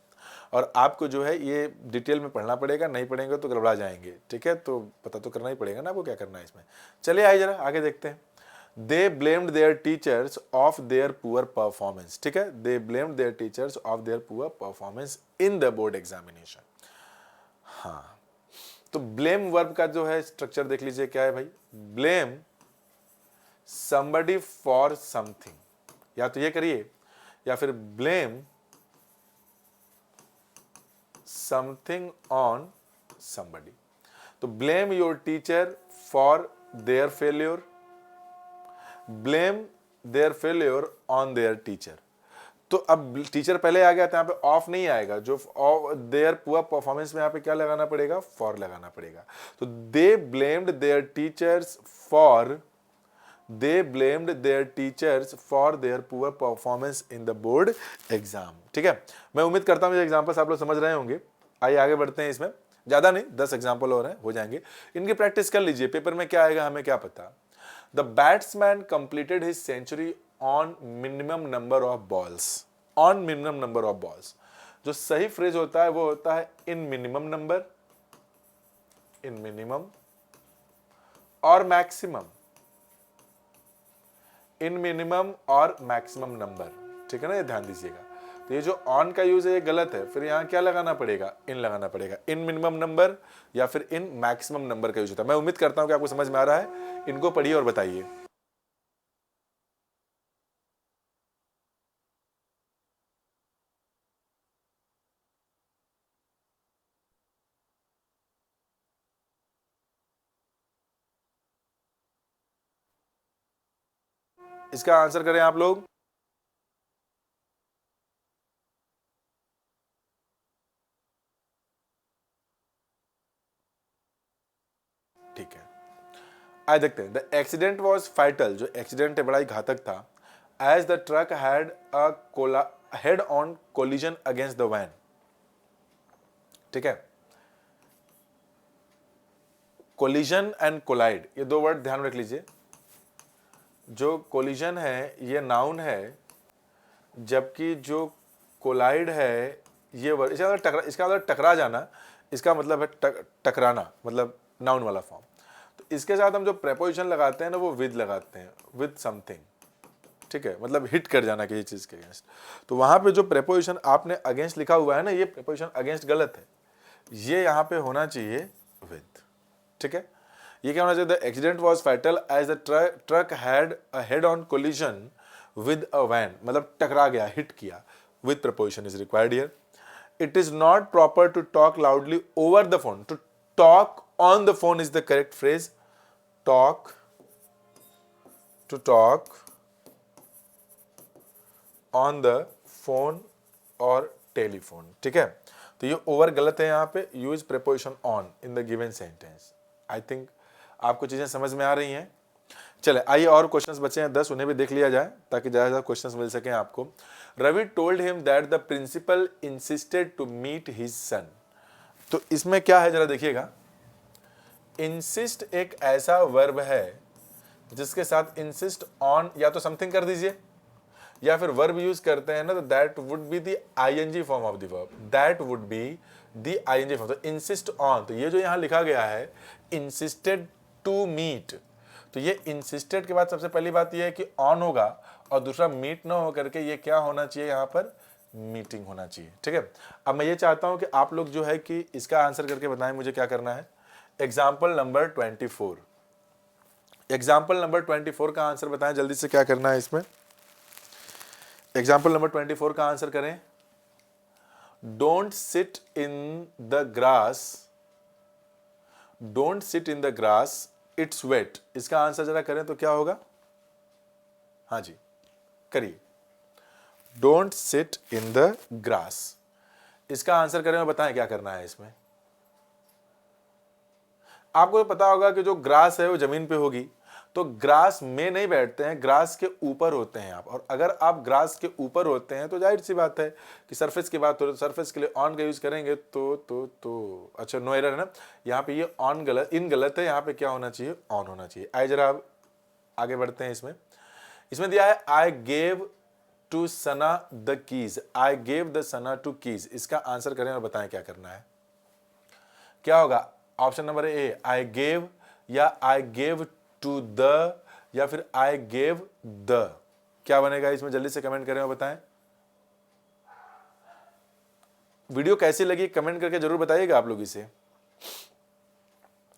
और आपको जो है ये डिटेल में पढ़ना पड़ेगा, नहीं पढ़ेंगे तो गड़बड़ा जाएंगे। ठीक है, तो पता तो करना ही पड़ेगा ना आपको क्या करना है इसमें। चलिए आइए जरा आगे देखते हैं। They blamed their teachers of their poor performance. ठीक है, they blamed their teachers of their poor performance in the board examination. हाँ, तो ब्लेम वर्ब का जो है स्ट्रक्चर देख लीजिए क्या है भाई, ब्लेम somebody फॉर समथिंग, या तो ये करिए, या फिर ब्लेम something on somebody। तो blame your teacher for their failure, blame their failure on their teacher। तो अब टीचर पहले आ गया तो यहाँ पे ऑफ नहीं आएगा, जो देयर पुअर परफॉर्मेंस में यहाँ पे क्या लगाना पड़ेगा, फॉर लगाना पड़ेगा। तो they blamed their teachers for, they blamed their teachers for their poor performance in the board exam। ठीक है, मैं उम्मीद करता हूं ये एग्जांपल्स आप लोग समझ रहे होंगे। आइए आगे बढ़ते हैं, इसमें ज्यादा नहीं 10 एग्जांपल और हैं, हो जाएंगे, इनकी प्रैक्टिस कर लीजिए, पेपर में क्या आएगा हमें क्या पता। The batsman completed his century on minimum number of balls, on minimum number of balls. जो सही फ्रेज होता है वो होता है in minimum number, in minimum और मैक्सिमम, इन मिनिमम और मैक्सिमम नंबर। ठीक है ना, ये ध्यान दीजिएगा। तो ये जो ऑन का यूज है ये गलत है, फिर यहाँ क्या लगाना पड़ेगा, इन लगाना पड़ेगा, इन मिनिमम नंबर या फिर इन मैक्सिमम नंबर का यूज होता है। मैं उम्मीद करता हूं कि आपको समझ में आ रहा है, इनको पढ़िए और बताइए। इसका आंसर करें आप लोग। ठीक है, आइए देखते हैं। द एक्सीडेंट वॉज फाइटल, जो एक्सीडेंट है बड़ा ही घातक था, as the truck had a head on collision against the van. ठीक है, कोलिजन एंड कोलाइड ये दो वर्ड ध्यान रख लीजिए। जो कोलिजन है ये नाउन है, जबकि जो कोलाइड है ये वर्ड, इसका मतलब टकरा जाना, इसका मतलब है टकराना, मतलब नाउन वाला फॉर्म। तो इसके साथ हम जो प्रेपोजिशन लगाते हैं ना वो विद लगाते हैं, विद समथिंग। ठीक है, मतलब हिट कर जाना किसी चीज के अगेंस्ट। तो वहां पे जो प्रेपोजिशन आपने अगेंस्ट लिखा हुआ है ना, ये प्रेपोजिशन अगेंस्ट गलत है, ये यहाँ पे होना चाहिए विद। ठीक है, ये क्या होना चाहिए, the accident was fatal as the truck had a head on collision with a van, मतलब टकरा गया, हिट किया। With preposition is required here. It is not proper to talk loudly over the phone, to talk on the phone is the correct phrase. Talk, to talk on the phone और telephone. ठीक है, तो ये over गलत है, यहाँ पे use preposition on in the given sentence. I think आपको चीजें समझ में आ रही हैं। चले आइए, और क्वेश्चंस बचे हैं 10, उन्हें भी देख लिया जाए ताकि ज्यादा क्वेश्चंस मिल सके आपको। Ravi told him that the principal insisted to meet his son. तो इसमें क्या है जरा देखिएगा, इंसिस्ट एक ऐसा वर्ब है जिसके साथ इंसिस्ट ऑन या तो समथिंग कर दीजिए, या फिर वर्ब यूज करते हैं ना, तो that would be the ING form of the verb, that would be the ING form. तो इंसिस्ट ऑन, तो ये जो यहां लिखा गया है इंसिस्टेड टू मीट, तो ये इंसिस्टेड के बाद सबसे पहली बात ये है कि ऑन होगा, और दूसरा मीट ना हो करके ये क्या होना चाहिए, यहां पर मीटिंग होना चाहिए। ठीक है, अब मैं ये चाहता हूं कि आप लोग जो है कि इसका आंसर करके बताएं मुझे क्या करना है। एग्जाम्पल नंबर 24, एग्जाम्पल नंबर 24 का आंसर बताएं जल्दी से, क्या करना है इसमें। एग्जाम्पल नंबर 24 का आंसर करें। Don't sit in the grass, don't sit in the grass its weight, इसका आंसर जरा करें तो क्या होगा। हाँ जी करिए, don't sit in the grass, इसका आंसर करें और बताएं क्या करना है इसमें। आपको पता होगा कि जो ग्रास है वो जमीन पे होगी, तो ग्रास में नहीं बैठते हैं, ग्रास के ऊपर होते हैं आप। और अगर आप ग्रास के ऊपर होते हैं तो जाहिर सी बात है कि सरफेस की बात हो रही है, सरफेस के लिए ऑन का यूज करेंगे तो अच्छा नो एरर है ना, यहाँ पे ये ऑन गलत, इन गलत है, यहाँ पे क्या होना चाहिए, ऑन होना चाहिए। आइए जरा आप आगे बढ़ते हैं। इसमें दिया है I gave to Sana the keys, I gave the Sana to keys, इसका आंसर करें और बताएं क्या करना है। क्या होगा, option number A I gave, या आई गेव टू द, या फिर आई गेव द, क्या बनेगा इसमें, जल्दी से कमेंट करें और बताएं। वीडियो कैसी लगी कमेंट करके जरूर बताइएगा आप लोग इसे।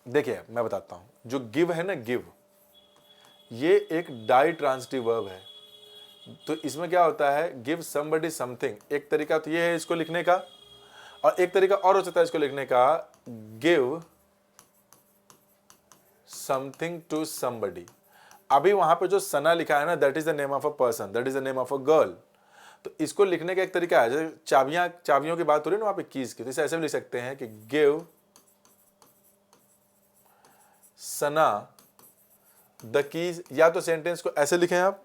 देखिए मैं बताता हूं, जो गिव है ना, गिव ये एक डाई ट्रांसिटिव वर्ब है। तो इसमें क्या होता है, गिव समबडी समथिंग, एक तरीका तो ये है इसको लिखने का, और एक तरीका और हो सकता है इसको लिखने का, गिव समथिंग टू समबडी। अभी वहां पे जो सना लिखा है ना, that is the name of a person, that is the name of a girl. तो इसको लिखने का एक तरीका है, जैसे चाबियों की बात हो रही है ना वहां पे कीज की, तो इसे ऐसे भी लिख सकते हैं कि गिव सना द कीज, या तो सेंटेंस को ऐसे लिखें आप,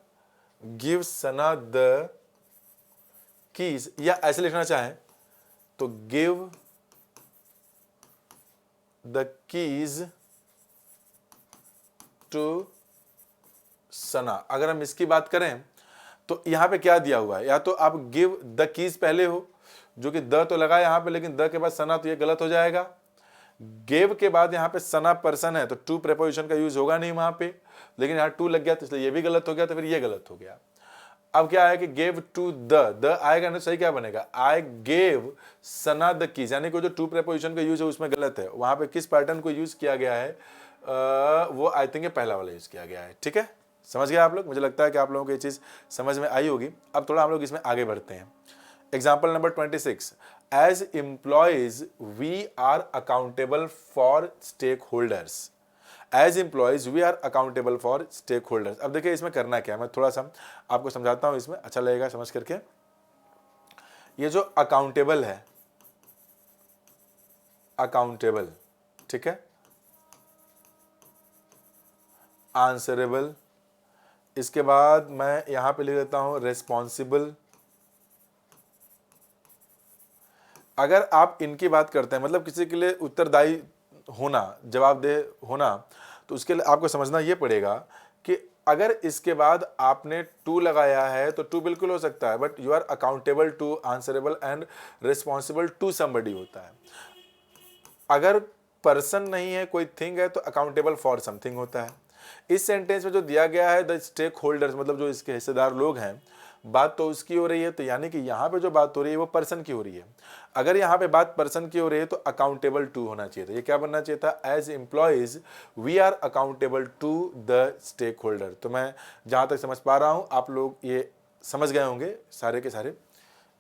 गिव सना द कीज, या ऐसे लिखना चाहें तो गिव द कीज टू सना। अगर हम इसकी बात करें तो यहां पे क्या दिया हुआ है, या तो आप गिव द कीज पहले हो, जो कि द तो लगा यहां पे, लेकिन द के बाद सना, तो ये गलत हो जाएगा। गिव के बाद यहां पे सना पर्सन है, तो टू प्रेपोजिशन का यूज होगा नहीं वहां पे, लेकिन यहां टू लग गया तो इसलिए ये भी गलत हो गया, तो फिर ये गलत हो गया। अब क्या है कि गेव टू द आएगा ना, सही क्या बनेगा, I gave Sana the keys, यानी कि जो टू प्रेपोजिशन का यूज है उसमें गलत है। वहां पे किस पैटर्न को यूज किया गया है, वो आई थिंक ये पहला वाला यूज किया गया है। ठीक है, समझ गए आप लोग, मुझे लगता है कि आप लोगों को ये चीज समझ में आई होगी। अब थोड़ा हम लोग इसमें आगे बढ़ते हैं। Example number 26, as employees we are accountable for stake holders, as employees we are accountable for stake holders. अब देखिए इसमें करना क्या है, मैं थोड़ा सा आपको समझाता हूं, इसमें अच्छा लगेगा समझ करके। ये जो अकाउंटेबल है, अकाउंटेबल, ठीक है, आंसरेबल, इसके बाद मैं यहां पे लिख देता हूं रेस्पॉन्सिबल। अगर आप इनकी बात करते हैं, मतलब किसी के लिए उत्तरदायी होना, जवाबदेह होना, तो उसके लिए आपको समझना यह पड़ेगा कि अगर इसके बाद आपने टू लगाया है तो टू बिल्कुल हो सकता है, but you are accountable to, answerable and responsible to somebody होता है। अगर पर्सन नहीं है, कोई थिंग है, तो अकाउंटेबल फॉर समथिंग होता है। इस सेंटेंस में जो दिया गया है द स्टेक होल्डर्स, मतलब जो इसके हिस्सेदार लोग हैं, बात तो उसकी हो रही है, तो यानी कि यहाँ पे जो बात हो रही है वो पर्सन की हो रही है। अगर यहाँ पे बात पर्सन की हो रही है तो अकाउंटेबल टू होना चाहिए था। ये क्या बनना चाहिए था? As employees we are accountable to the stake holder. तो मैं जहाँ तक समझ पा रहा हूँ आप लोग ये समझ गए होंगे सारे के सारे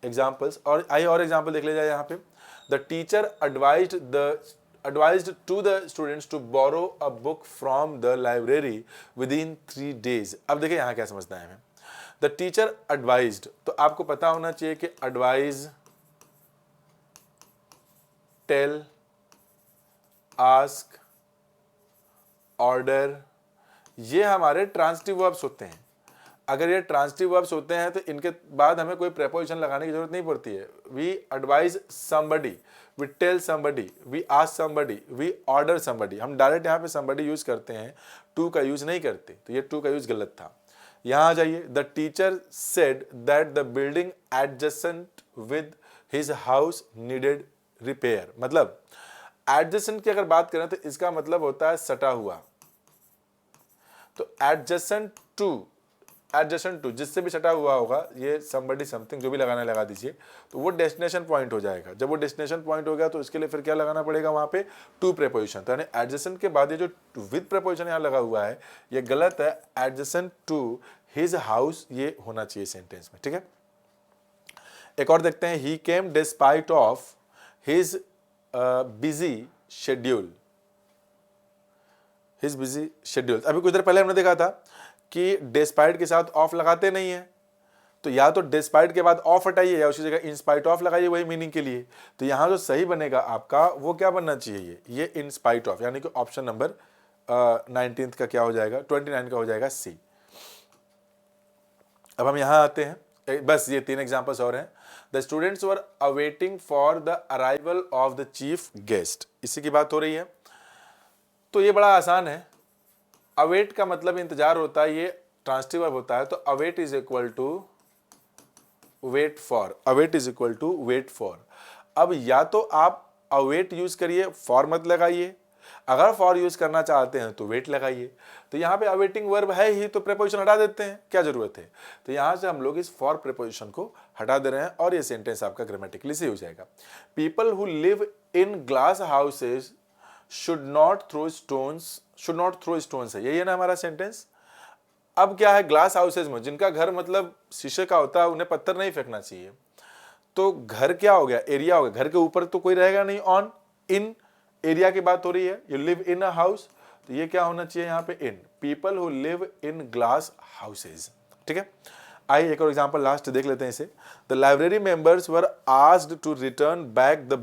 एग्जाम्पल्स। और आइए और एग्जाम्पल देख ले जाए यहाँ पे। The teacher advised to the students to borrow a book from the library within 3 days। अब देखिए यहाँ क्या समझना है हमें। द टीचर एडवाइज्ड, तो आपको पता होना चाहिए कि एडवाइज, टेल, आस्क, ऑर्डर, ये हमारे ट्रांजिटिव वर्ब्स होते हैं। अगर ये ट्रांजिटिव वर्ब्स होते हैं तो इनके बाद हमें कोई प्रेपोजिशन लगाने की जरूरत नहीं पड़ती है। We advise somebody, we tell somebody, we ask somebody, we order somebody. हम डायरेक्ट यहाँ पे समबडी यूज करते हैं, टू का यूज नहीं करते, तो ये टू का यूज गलत था। यहाँ आ जाइए। The teacher said that the building adjacent with his house needed repair. मतलब एडजेसेंट की अगर बात करें तो इसका मतलब होता है सटा हुआ। तो एडजेसेंट टू जिससे भी सटा हुआ होगा, ये somebody something जो भी लगाना लगा दीजिए, तो वो डेस्टिनेशन पॉइंट हो जाएगा। जब वो डेस्टिनेशन पॉइंट हो गया तो इसके लिए फिर क्या लगाना पड़ेगा वहां पे? To preposition. तो यानी एडजेसेंट के बाद ये जो विद प्रेपोजिशन यहाँ लगा हुआ है ये गलत है। एडजेसेंट टू हिज हाउस ये होना चाहिए सेंटेंस में, ठीक है। एक और देखते हैं। He came despite of his busy schedule. His busy schedule, अभी कुछ देर पहले हमने देखा था कि डिस्पाइट के साथ ऑफ लगाते नहीं है, तो या तो डिस्पाइट के बाद ऑफ हटाइए या उसी जगह इन स्पाइट ऑफ लगाइए वही मीनिंग के लिए। तो यहाँ जो सही बनेगा आपका वो क्या बनना चाहिए? ये इन स्पाइट ऑफ, यानी कि ऑप्शन नंबर 19 का क्या हो जाएगा? 29 का हो जाएगा सी। अब हम यहाँ आते हैं, बस ये 3 एग्जाम्पल्स और हैं। The students were awaiting for the arrival of the chief guest, इसी की बात हो रही है। तो ये बड़ा आसान है। अवेट का मतलब इंतजार होता है, ये ट्रांजिटिव वर्ब होता है। तो await is equal to wait for, await is equal to wait for. अब या तो आप अवेट यूज करिए, फॉर मत लगाइए। अगर फॉर यूज करना चाहते हैं तो वेट लगाइए। तो यहाँ पे अवेटिंग वर्ब है ही, तो प्रेपोजिशन हटा देते हैं, क्या जरूरत है? तो यहाँ से हम लोग इस फॉर प्रेपोजिशन को हटा दे रहे हैं और ये सेंटेंस आपका ग्रामेटिकली सही हो जाएगा। People who live in glass houses should not throw stones है, यही है ना हमारा सेंटेंस। अब क्या है? ग्लास हाउसेज में, जिनका घर मतलब शीशे का होता है, उन्हें पत्थर नहीं फेंकना चाहिए। तो घर क्या हो गया? एरिया हो गया। घर के ऊपर तो कोई रहेगा नहीं। ऑन, इन, एरिया की बात हो रही है। You live in a house, तो ये क्या होना चाहिए यहाँ पे? In. People who live in glass houses, ठीक है। आइए एक और एग्जाम्पल लास्ट देख लेते हैं इसे। The library members were asked to return back the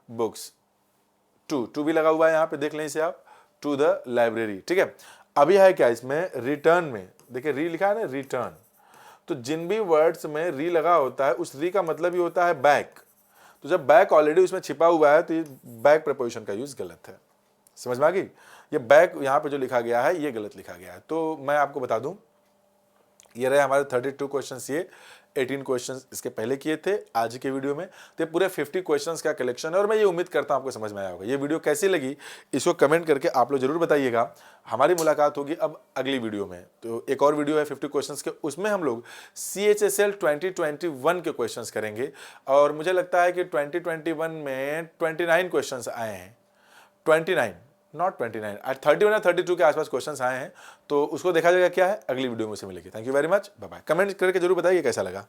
books, to भी लगा हुआ है यहाँ पे, देख लें इसे आप, टू द लाइब्रेरी, ठीक है। अभी है क्या इसमें? रिटर्न में देखिए री लिखा है ना, रिटर्न। तो जिन भी वर्ड्स में री लगा होता है उस री का मतलब ही होता है बैक। तो जब बैक ऑलरेडी उसमें छिपा हुआ है तो ये बैक प्रेपोजिशन का यूज गलत है। समझ में आ गई? ये बैक यहाँ पे जो लिखा गया है ये गलत लिखा गया है। तो मैं आपको बता दूं, ये रहे हमारे 32 क्वेश्चंस, ये 18 क्वेश्चंस इसके पहले किए थे आज के वीडियो में। तो ये पूरे 50 क्वेश्चंस का कलेक्शन है और मैं ये उम्मीद करता हूं आपको समझ में आया होगा। ये वीडियो कैसी लगी इसको कमेंट करके आप लोग जरूर बताइएगा। हमारी मुलाकात होगी अब अगली वीडियो में। तो एक और वीडियो है 50 क्वेश्चंस के, उसमें हम लोग CHSL 2021 के क्वेश्चंस करेंगे। और मुझे लगता है कि 2021 में 29 क्वेश्चंस आए हैं, 29 नॉट 29, 31 या 32 के आसपास क्वेश्चंस आए हैं। तो उसको देखा जाएगा क्या है, अगली वीडियो में से मिलेगी। Thank you very much, bye bye. Comment करके जरूर बताइए कैसा लगा।